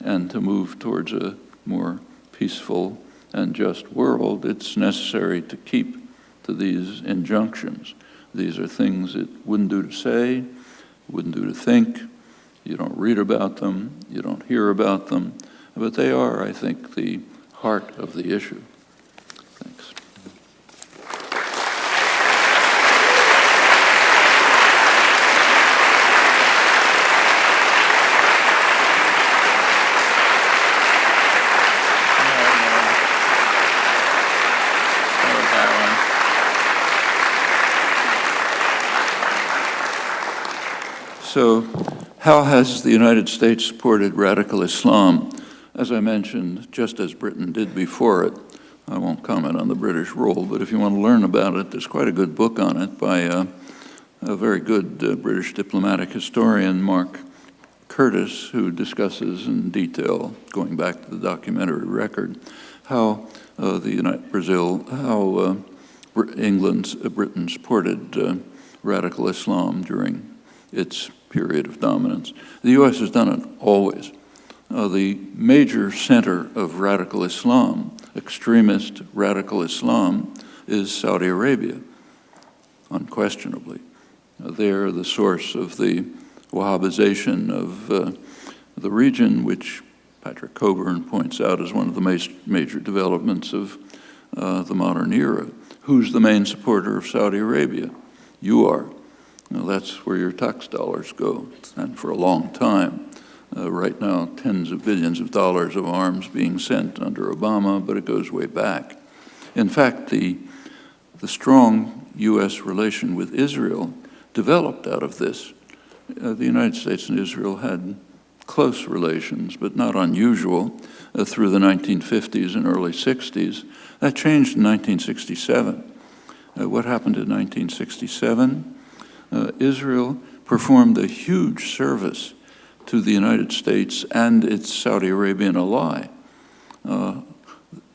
and to move towards a more peaceful and just world, it's necessary to keep to these injunctions. These are things it wouldn't do to say, wouldn't do to think. You don't read about them, you don't hear about them, but they are, I think, the heart of the issue. Thanks. So, how has the United States supported radical Islam? As I mentioned, just as Britain did before it, I won't comment on the British role, but if you want to learn about it, there's quite a good book on it by a very good British diplomatic historian, Mark Curtis, who discusses in detail, going back to the documentary record, how Britain supported radical Islam during its period of dominance. The U.S. has done it always. The major center of radical Islam, extremist radical Islam, is Saudi Arabia, unquestionably. They're the source of the Wahhabization of the region, which Patrick Coburn points out as one of the major developments of the modern era. Who's the main supporter of Saudi Arabia? You are. Now, that's where your tax dollars go, and for a long time. Right now, tens of billions of dollars of arms being sent under Obama, but it goes way back. In fact, the strong U.S. relation with Israel developed out of this. The United States and Israel had close relations, but not unusual, through the 1950s and early 60s. That changed in 1967. What happened in 1967? Israel performed a huge service to the United States and its Saudi Arabian ally.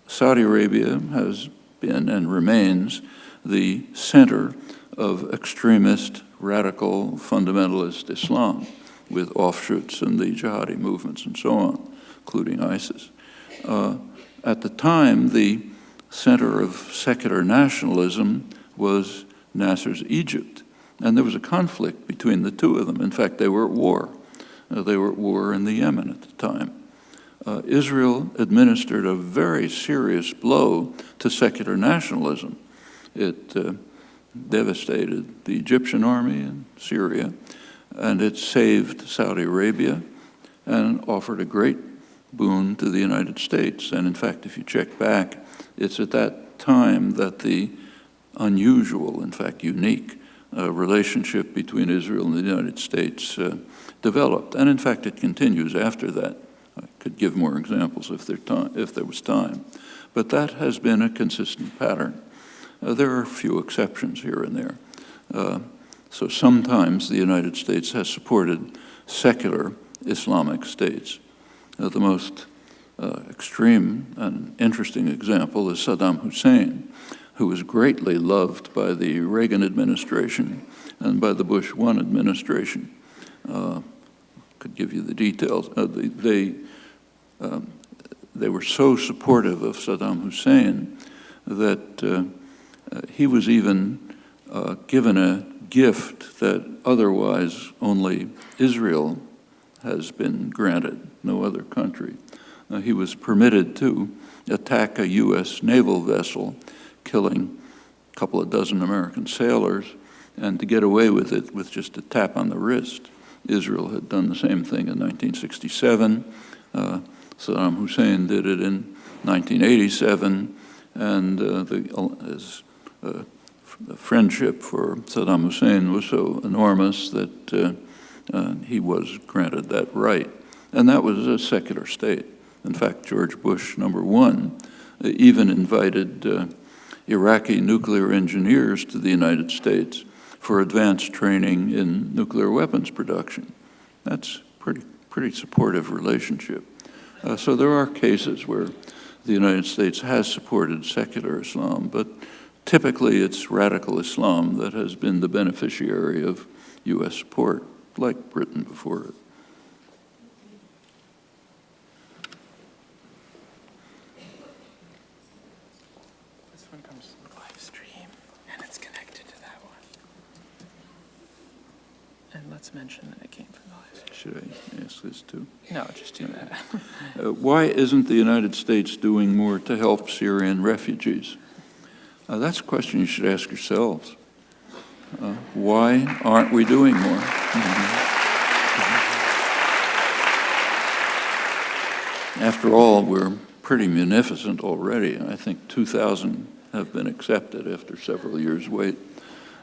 Saudi Arabia has been and remains the center of extremist, radical, fundamentalist Islam, with offshoots and the jihadi movements and so on, including ISIS. At the time, the center of secular nationalism was Nasser's Egypt. And there was a conflict between the two of them. In fact, they were at war. They were at war in the Yemen at the time. Israel administered a very serious blow to secular nationalism. It devastated the Egyptian army in Syria, and it saved Saudi Arabia and offered a great boon to the United States. And in fact, if you check back, it's at that time that the unusual, in fact unique, relationship between Israel and the United States developed. And in fact, it continues after that. I could give more examples if there was time. But that has been a consistent pattern. There are a few exceptions here and there. So sometimes the United States has supported secular Islamic states. The most extreme and interesting example is Saddam Hussein, who was greatly loved by the Reagan administration and by the Bush 1 administration. Could give you the details. they were so supportive of Saddam Hussein that he was even given a gift that otherwise only Israel has been granted, no other country. He was permitted to attack a U.S. naval vessel, killing a couple of dozen American sailors, and to get away with it with just a tap on the wrist. Israel had done the same thing in 1967. Saddam Hussein did it in 1987, and his friendship for Saddam Hussein was so enormous that he was granted that right. And that was a secular state. In fact, George Bush, #1, even invited Iraqi nuclear engineers to the United States for advanced training in nuclear weapons production. That's pretty supportive relationship. So there are cases where the United States has supported secular Islam, but typically it's radical Islam that has been the beneficiary of U.S. support, like Britain before it.
This one comes live stream, and it's connected to that one. And let's mention that it came from the live stream.
Should I ask this too?
No, just do that.
Why isn't the United States doing more to help Syrian refugees? That's a question you should ask yourselves. Why aren't we doing more? After all, we're pretty munificent already. I think 2,000 have been accepted after several years' wait.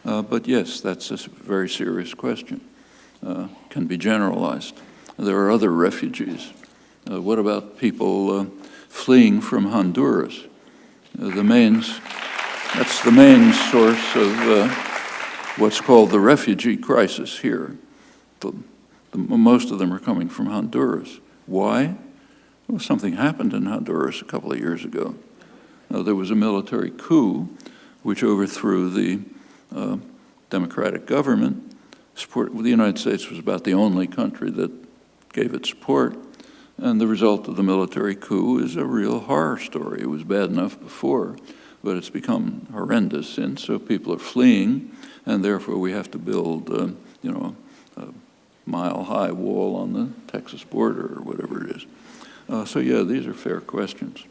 But yes, that's a very serious question. Can be generalized. There are other refugees. What about people fleeing from Honduras? That's the main source of what's called the refugee crisis here. Most of them are coming from Honduras. Why? Well, something happened in Honduras a couple of years ago. There was a military coup which overthrew the democratic government. The United States was about the only country that gave it support. And the result of the military coup is a real horror story. It was bad enough before, but it's become horrendous since. So people are fleeing, and therefore we have to build, a mile-high wall on the Texas border or whatever it is. So yeah, these are fair questions.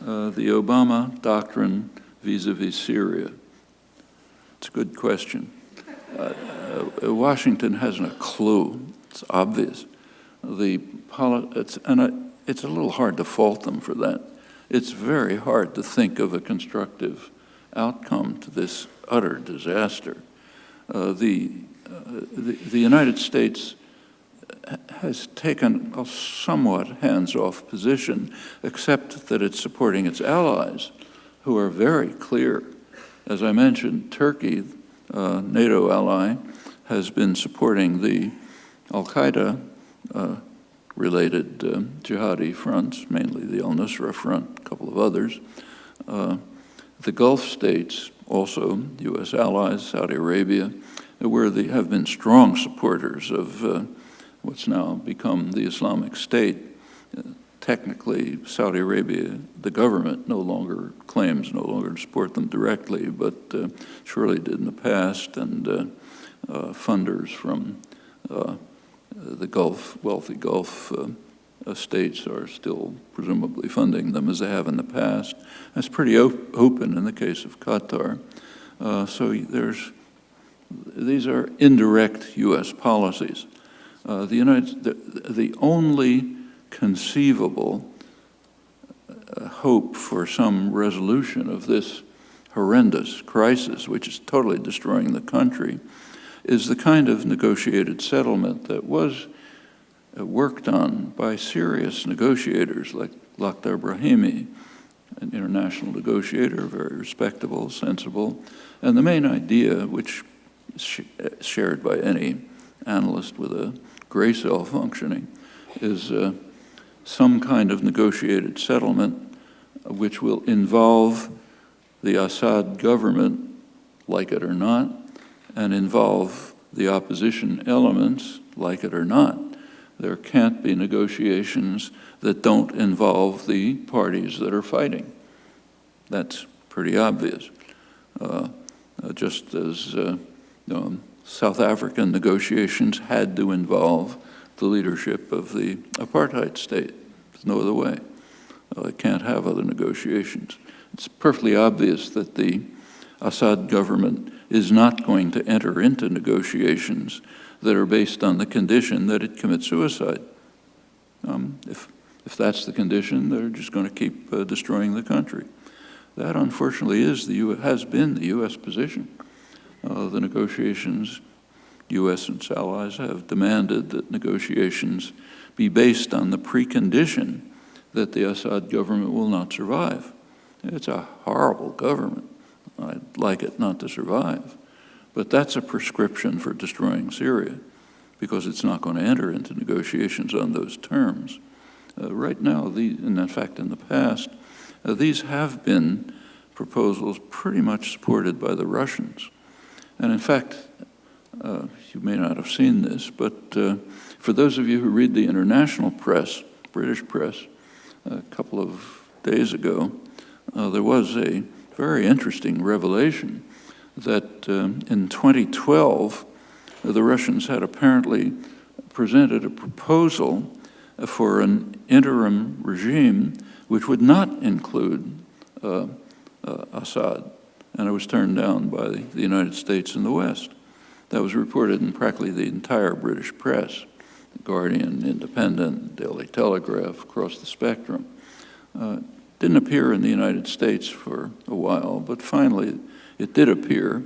The Obama doctrine vis-a-vis Syria. It's a good question. Washington hasn't a clue. It's obvious. It's a little hard to fault them for that. It's very hard to think of a constructive outcome to this utter disaster. The United States has taken a somewhat hands-off position, except that it's supporting its allies, who are very clear. As I mentioned, Turkey, NATO ally, has been supporting the al-Qaeda related jihadi fronts, mainly the al-Nusra Front, a couple of others. The Gulf states, also U.S. allies, Saudi Arabia, have been strong supporters of what's now become the Islamic State. Technically, Saudi Arabia, the government, no longer to support them directly, but surely did in the past, and funders from the wealthy Gulf states are still presumably funding them as they have in the past. That's pretty open in the case of Qatar. So these are indirect U.S. policies. The only conceivable hope for some resolution of this horrendous crisis, which is totally destroying the country, is the kind of negotiated settlement that was worked on by serious negotiators like Lakhdar Brahimi, an international negotiator, very respectable, sensible. And the main idea, which is shared by any analyst with a gray cell functioning, is some kind of negotiated settlement which will involve the Assad government, like it or not, and involve the opposition elements, like it or not. there can't be negotiations that don't involve the parties that are fighting. That's pretty obvious. Just as South African negotiations had to involve the leadership of the apartheid state. There's no other way. They can't have other negotiations. It's perfectly obvious that the Assad government is not going to enter into negotiations that are based on the condition that it commits suicide. If that's the condition, they're just going to keep destroying the country. That, unfortunately, has been the U.S. position. The negotiations, U.S. and its allies have demanded that negotiations be based on the precondition that the Assad government will not survive. It's a horrible government. I'd like it not to survive. But that's a prescription for destroying Syria, because it's not going to enter into negotiations on those terms. Right now, and in fact in the past, these have been proposals pretty much supported by the Russians. And in fact, you may not have seen this, but for those of you who read the international press, British press, a couple of days ago, there was a very interesting revelation that in 2012, the Russians had apparently presented a proposal for an interim regime which would not include Assad, and it was turned down by the United States and the West. That was reported in practically the entire British press, The Guardian, Independent, Daily Telegraph, across the spectrum. Didn't appear in the United States for a while, but finally it did appear,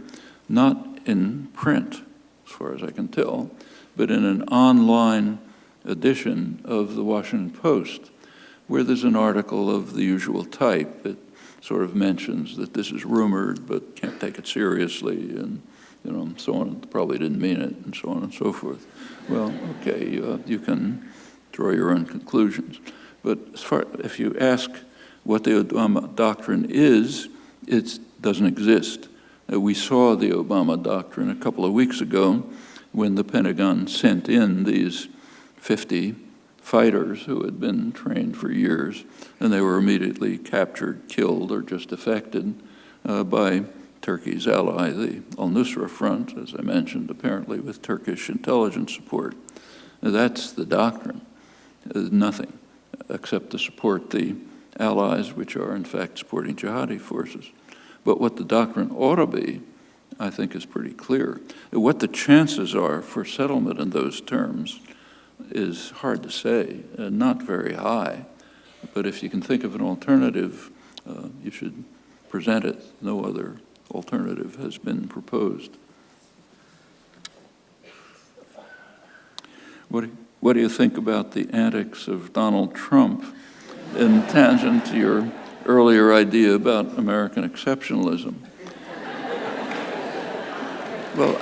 not in print, as far as I can tell, but in an online edition of the Washington Post, where there's an article of the usual type that sort of mentions that this is rumored, but can't take it seriously, and so on. Probably didn't mean it, and so on and so forth. Well, okay, you can draw your own conclusions. But if you ask what the Obama doctrine is, it doesn't exist. We saw the Obama doctrine a couple of weeks ago when the Pentagon sent in these 50 fighters who had been trained for years, and they were immediately captured, killed, or just affected by Turkey's ally, the al-Nusra Front, as I mentioned, apparently with Turkish intelligence support. That's the doctrine. Nothing except to support the allies, which are in fact supporting jihadi forces. But what the doctrine ought to be, I think, is pretty clear. What the chances are for settlement in those terms is hard to say, not very high. But if you can think of an alternative, you should present it. No other alternative has been proposed. What do you think about the antics of Donald Trump in tangent to your earlier idea about American exceptionalism? Well,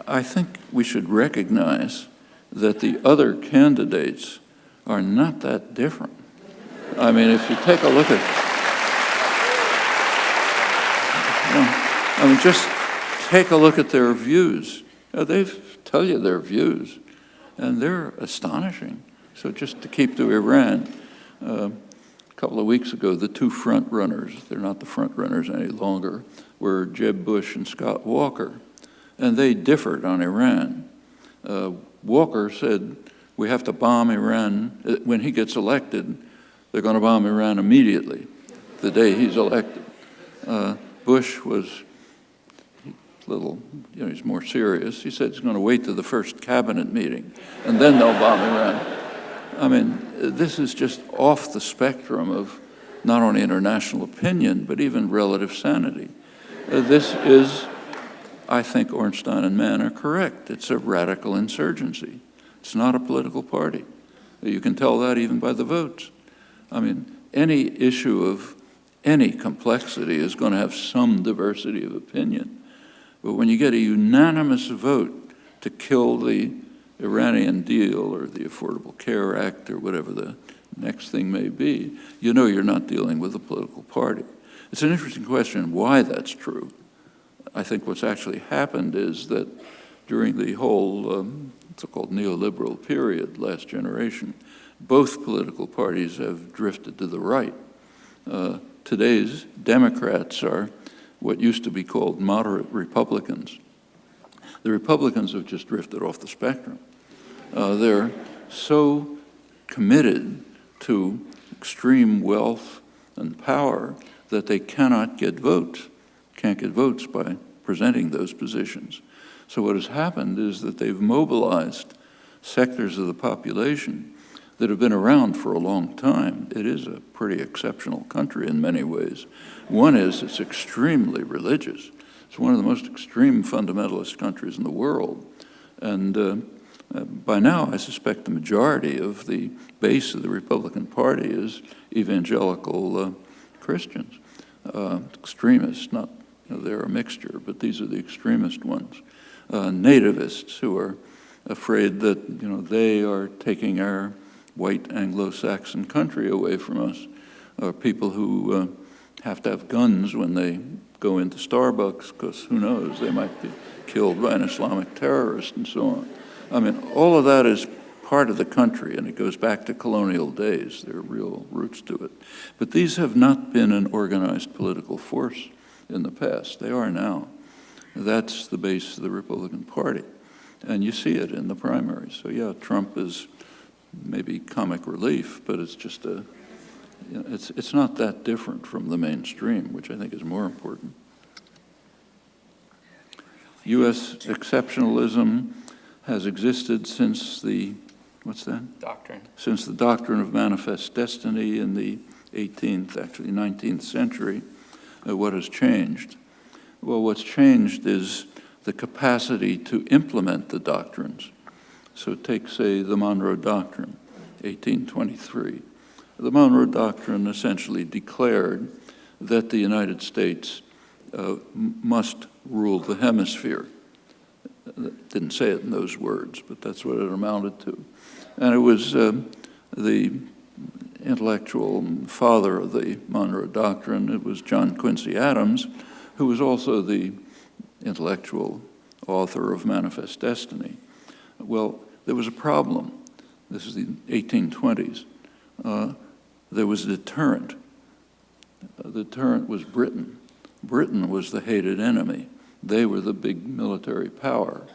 I think we should recognize that the other candidates are not that different. I mean, if you take a look at, just take a look at their views. They tell you their views, and they're astonishing. So just to keep to Iran, a couple of weeks ago, the two front runners, they're not the front runners any longer, were Jeb Bush and Scott Walker, and they differed on Iran. Walker said, we have to bomb Iran. When he gets elected, they're going to bomb Iran immediately, the day he's elected. Bush was he's more serious. He said he's going to wait to the first cabinet meeting, and then they'll bomb Iran. I mean, this is just off the spectrum of not only international opinion, but even relative sanity. This is, I think Ornstein and Mann are correct. It's a radical insurgency. It's not a political party. You can tell that even by the votes. I mean, any issue of any complexity is going to have some diversity of opinion. But when you get a unanimous vote to kill the Iranian deal or the Affordable Care Act or whatever the next thing may be, you know you're not dealing with a political party. It's an interesting question why that's true. I think what's actually happened is that during the whole so-called neoliberal period, last generation, both political parties have drifted to the right. Today's Democrats are what used to be called moderate Republicans. The Republicans have just drifted off the spectrum. They're so committed to extreme wealth and power that they cannot get votes, can't get votes by presenting those positions. So what has happened is that they've mobilized sectors of the population that have been around for a long time. It is a pretty exceptional country in many ways. One is it's extremely religious. It's one of the most extreme fundamentalist countries in the world. And by now, I suspect the majority of the base of the Republican Party is evangelical Christians, extremists, not, they're a mixture, but these are the extremist ones. Nativists who are afraid that, they are taking our white Anglo-Saxon country away from us, people who have to have guns when they go into Starbucks because who knows, they might be killed by an Islamic terrorist and so on. I mean, all of that is part of the country, and it goes back to colonial days. There are real roots to it. But these have not been an organized political force in the past. They are now. That's the base of the Republican Party. And you see it in the primaries. So yeah, Trump is maybe comic relief, but it's just it's not that different from the mainstream, which I think is more important. U.S. exceptionalism has existed since the, what's that?
Doctrine.
Since the doctrine of manifest destiny in the 18th, actually 19th century. What has changed? Well, what's changed is the capacity to implement the doctrines. So take, say, the Monroe Doctrine, 1823. The Monroe Doctrine essentially declared that the United States must rule the hemisphere. Didn't say it in those words, but that's what it amounted to. And it was the intellectual father of the Monroe Doctrine. It was John Quincy Adams, who was also the intellectual author of Manifest Destiny. Well, there was a problem. This is the 1820s. There was a deterrent. The deterrent was Britain. Britain was the hated enemy. They were the big military power,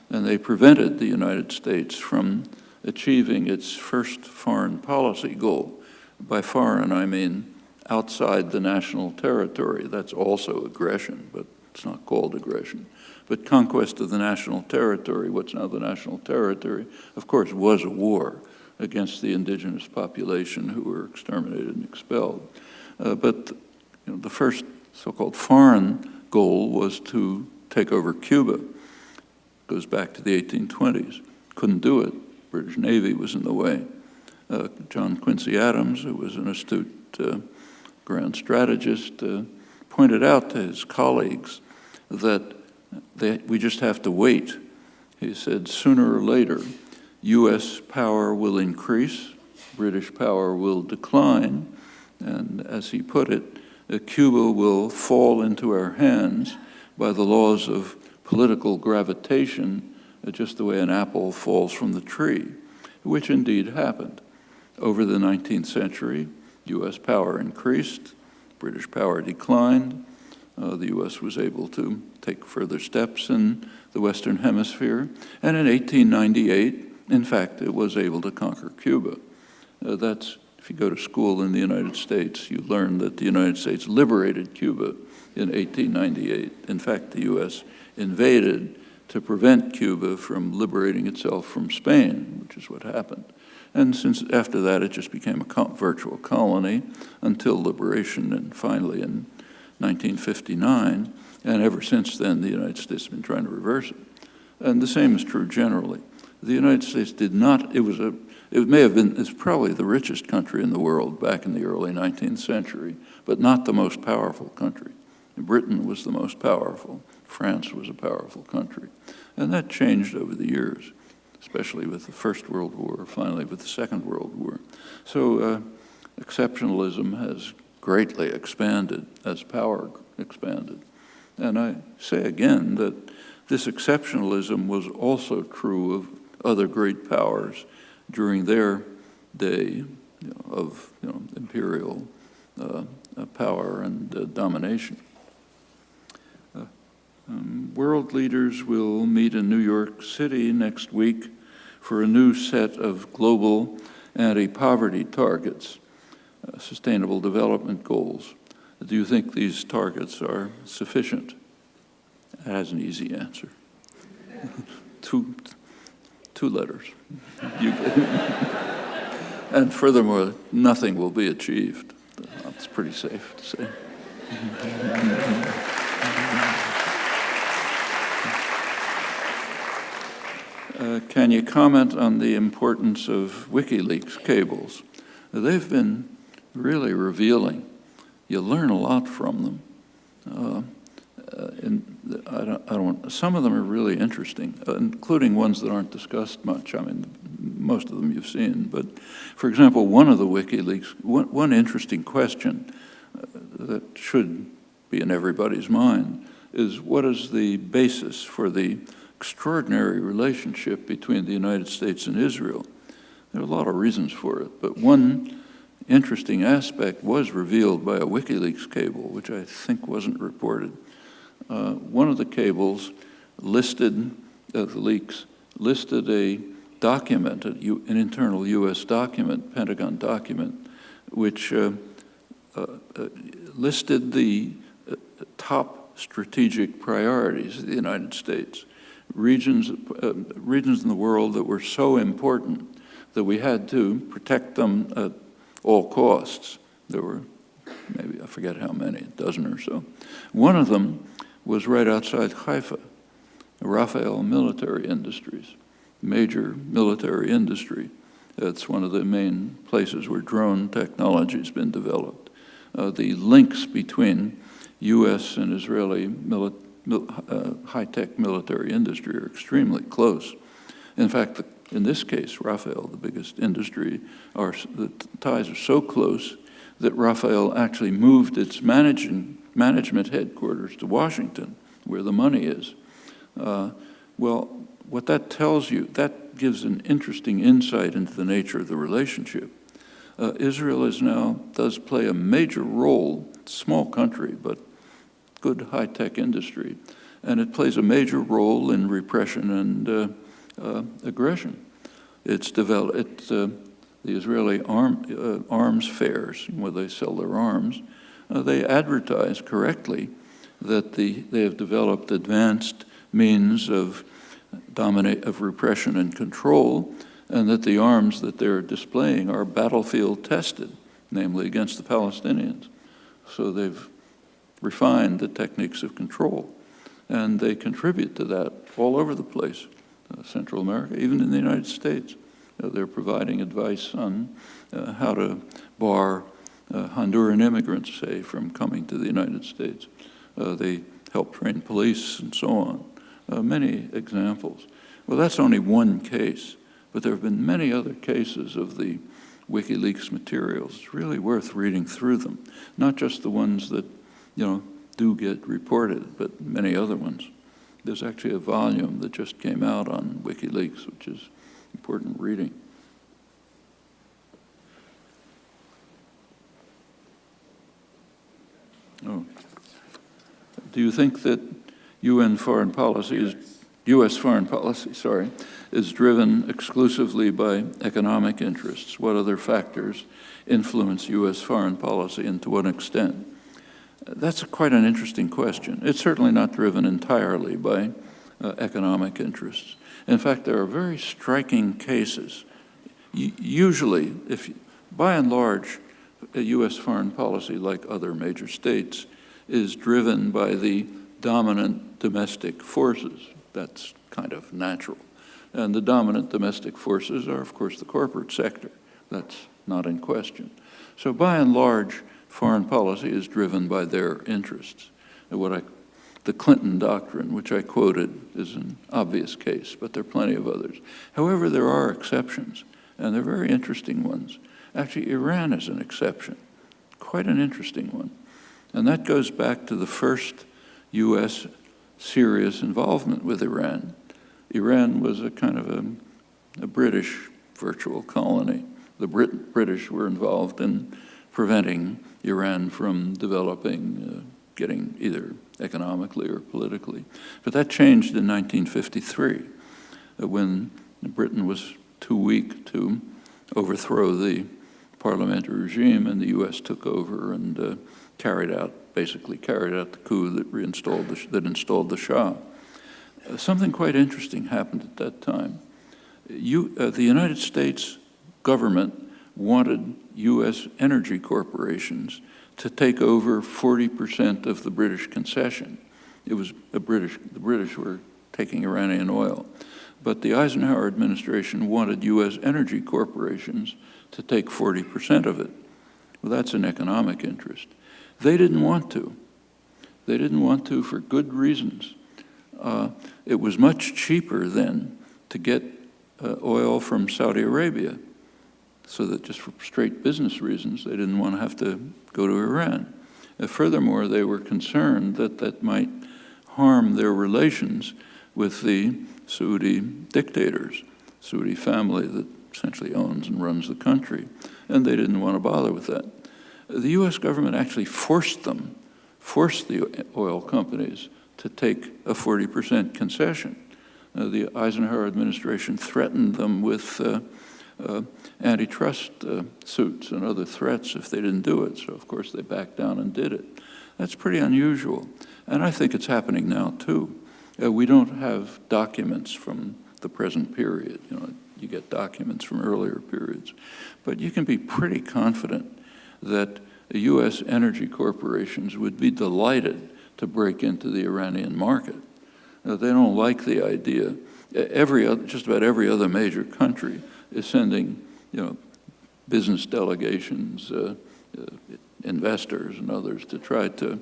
and they prevented the United States from achieving its first foreign policy goal. By foreign, I mean outside the national territory. That's also aggression, but it's not called aggression. But conquest of the national territory, what's now the national territory, of course, was a war against the indigenous population who were exterminated and expelled. But the first so-called foreign goal was to take over Cuba. Goes back to the 1820s. Couldn't do it. British Navy was in the way. John Quincy Adams, who was an astute grand strategist, pointed out to his colleagues that we just have to wait. He said, sooner or later, U.S. power will increase, British power will decline, and as he put it, Cuba will fall into our hands by the laws of political gravitation, just the way an apple falls from the tree, which indeed happened. Over the 19th century, U.S. power increased, British power declined. The U.S. was able to take further steps in the Western Hemisphere, and in 1898, in fact, it was able to conquer Cuba. If you go to school in the United States, you learn that the United States liberated Cuba in 1898. In fact, the U.S. invaded to prevent Cuba from liberating itself from Spain, which is what happened. And since after that, it just became a virtual colony until liberation, and finally in 1959. And ever since then, the United States has been trying to reverse it. And the same is true generally. The United States did not, it's probably the richest country in the world back in the early 19th century, but not the most powerful country. Britain was the most powerful. France was a powerful country. And that changed over the years, especially with the First World War, finally with the Second World War. So exceptionalism has greatly expanded as power expanded. And I say again that this exceptionalism was also true of other great powers during their day of imperial power and domination. World leaders will meet in New York City next week for a new set of global anti-poverty targets, sustainable development goals. Do you think these targets are sufficient? That has an easy answer. two letters. And furthermore, nothing will be achieved. That's pretty safe to say. Can you comment on the importance of WikiLeaks cables? They've been really revealing. You learn a lot from them. Some of them are really interesting, including ones that aren't discussed much. I mean, most of them you've seen. But, for example, one of the WikiLeaks, one interesting question that should be in everybody's mind is, what is the basis for the extraordinary relationship between the United States and Israel? There are a lot of reasons for it, but one interesting aspect was revealed by a WikiLeaks cable, which I think wasn't reported. One of the cables listed, the leaks, listed a document, an internal U.S. document, Pentagon document, which listed the top strategic priorities of the United States, regions in the world that were so important that we had to protect them at all costs. There were maybe, I forget how many, a dozen or so. One of them was right outside Haifa, Rafael Military Industries, major military industry. That's one of the main places where drone technology has been developed. The links between U.S. and Israeli high-tech military industry are extremely close. In fact, in this case, Rafael, the biggest industry, the ties are so close that Rafael actually moved its management headquarters to Washington, where the money is. Well, what that tells you, that gives an interesting insight into the nature of the relationship. Israel does play a major role, small country, but good high-tech industry, and it plays a major role in repression and aggression. It's developed, the Israeli arms fairs, where they sell their arms, they advertise correctly that they have developed advanced means of repression and control, and that the arms that they're displaying are battlefield tested, namely against the Palestinians. So they've refined the techniques of control, and they contribute to that all over the place, Central America, even in the United States. They're providing advice on how to bar Honduran immigrants, say, from coming to the United States. They help train police and so on. Many examples. Well, that's only one case, but there have been many other cases of the WikiLeaks materials. It's really worth reading through them, not just the ones that do get reported, but many other ones. There's actually a volume that just came out on WikiLeaks, which is important reading. Oh. Do you think that U.S. foreign policy is driven exclusively by economic interests? What other factors influence U.S. foreign policy, and to what extent? That's quite an interesting question. It's certainly not driven entirely by economic interests. In fact, there are very striking cases. Usually, by and large, a U.S. foreign policy, like other major states, is driven by the dominant domestic forces. That's kind of natural. And the dominant domestic forces are, of course, the corporate sector. That's not in question. So by and large, foreign policy is driven by their interests. The Clinton doctrine, which I quoted, is an obvious case, but there are plenty of others. However, there are exceptions, and they're very interesting ones. Actually, Iran is an exception, quite an interesting one. And that goes back to the first U.S. serious involvement with Iran. Iran was a kind of a British virtual colony. The British were involved in preventing Iran from developing, getting either economically or politically. But that changed in 1953, when Britain was too weak to overthrow the parliamentary regime, and the U.S. took over and basically carried out the coup that installed the Shah. Something quite interesting happened at that time. The United States government wanted U.S. energy corporations to take over 40% of the British concession. It was the British were taking Iranian oil. But the Eisenhower administration wanted U.S. energy corporations to take 40% of it. Well, that's an economic interest. They didn't want to. They didn't want to for good reasons. It was much cheaper then to get oil from Saudi Arabia, so that just for straight business reasons, they didn't want to have to go to Iran. Furthermore, they were concerned that that might harm their relations with the Saudi dictators, Saudi family that essentially owns and runs the country, and they didn't want to bother with that. The U.S. government actually forced the oil companies to take a 40% concession. The Eisenhower administration threatened them with antitrust suits and other threats if they didn't do it. So, of course, they backed down and did it. That's pretty unusual. And I think it's happening now, too. We don't have documents from the present period. You get documents from earlier periods. But you can be pretty confident that the U.S. energy corporations would be delighted to break into the Iranian market. They don't like the idea. Just about every other major country is sending, business delegations, investors and others to try to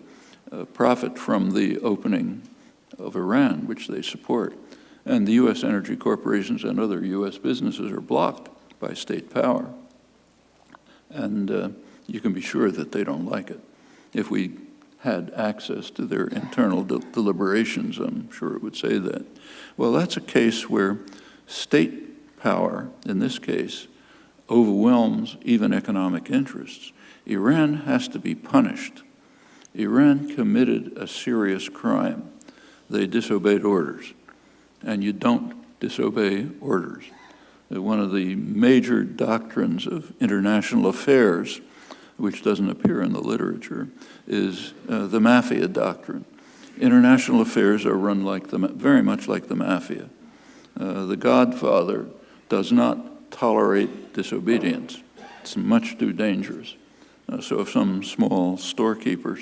profit from the opening of Iran, which they support. And the U.S. energy corporations and other U.S. businesses are blocked by state power. And you can be sure that they don't like it. If we had access to their internal deliberations, I'm sure it would say that. Well, that's a case where state power, in this case, overwhelms even economic interests. Iran has to be punished. Iran committed a serious crime. They disobeyed orders, and you don't disobey orders. One of the major doctrines of international affairs, which doesn't appear in the literature, is the mafia doctrine. International affairs are run very much like the mafia. The Godfather does not tolerate disobedience. It's much too dangerous. So if some small storekeeper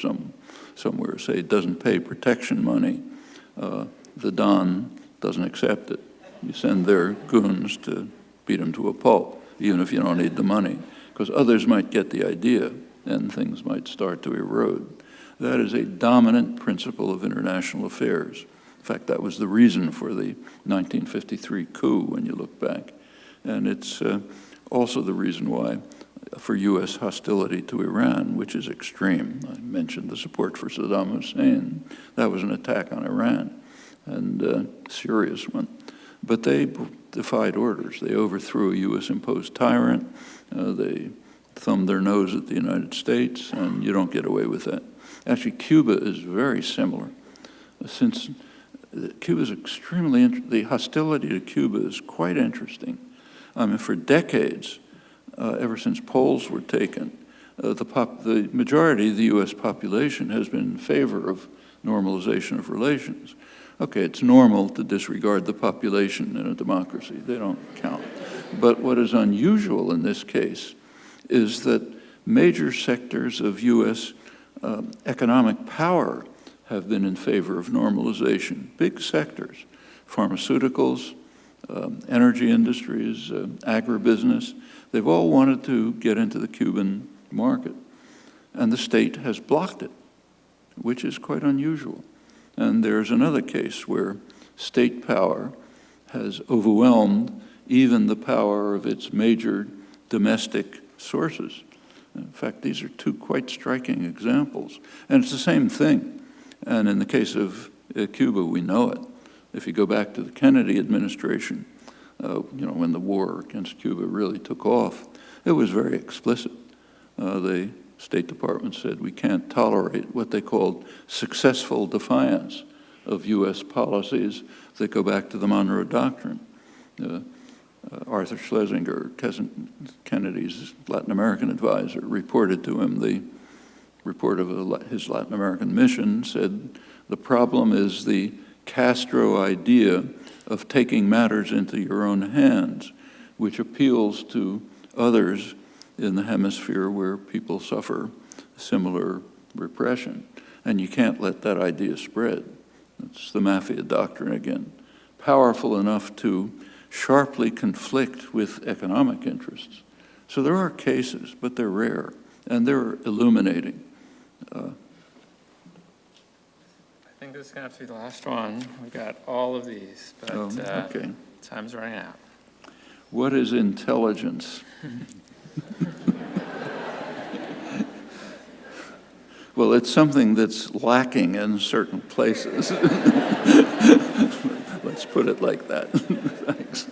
somewhere, say, doesn't pay protection money, the Don doesn't accept it. You send their goons to beat him to a pulp, even if you don't need the money, because others might get the idea and things might start to erode. That is a dominant principle of international affairs. In fact, that was the reason for the 1953 coup, when you look back. And it's also the reason why for U.S. hostility to Iran, which is extreme. I mentioned the support for Saddam Hussein. That was an attack on Iran, and a serious one. But they defied orders. They overthrew a U.S.-imposed tyrant. They thumbed their nose at the United States, and you don't get away with that. Actually, Cuba is very similar. Since Cuba is the hostility to Cuba is quite interesting. I mean, for decades, ever since Poles were taken, the majority of the U.S. population has been in favor of normalization of relations. Okay, it's normal to disregard the population in a democracy. They don't count. But what is unusual in this case is that major sectors of U.S. Economic power have been in favor of normalization. Big sectors, pharmaceuticals, energy industries, agribusiness, they've all wanted to get into the Cuban market. And the state has blocked it, which is quite unusual. And there's another case where state power has overwhelmed even the power of its major domestic sources. In fact, these are two quite striking examples. And it's the same thing. And in the case of Cuba, we know it. If you go back to the Kennedy administration, when the war against Cuba really took off, it was very explicit. The State Department said we can't tolerate what they called successful defiance of U.S. policies that go back to the Monroe Doctrine. Arthur Schlesinger, Kennedy's Latin American advisor, reported to him the report of his Latin American mission, said the problem is the Castro idea of taking matters into your own hands, which appeals to others in the hemisphere where people suffer similar repression. And you can't let that idea spread. It's the mafia doctrine again. Powerful enough to sharply conflict with economic interests. So there are cases, but they're rare, and they're illuminating.
I think this is going to have to be the last one. We got all of these, but
okay.
Time's running out.
What is intelligence? Well, it's something that's lacking in certain places. Let's put it like that. Thanks.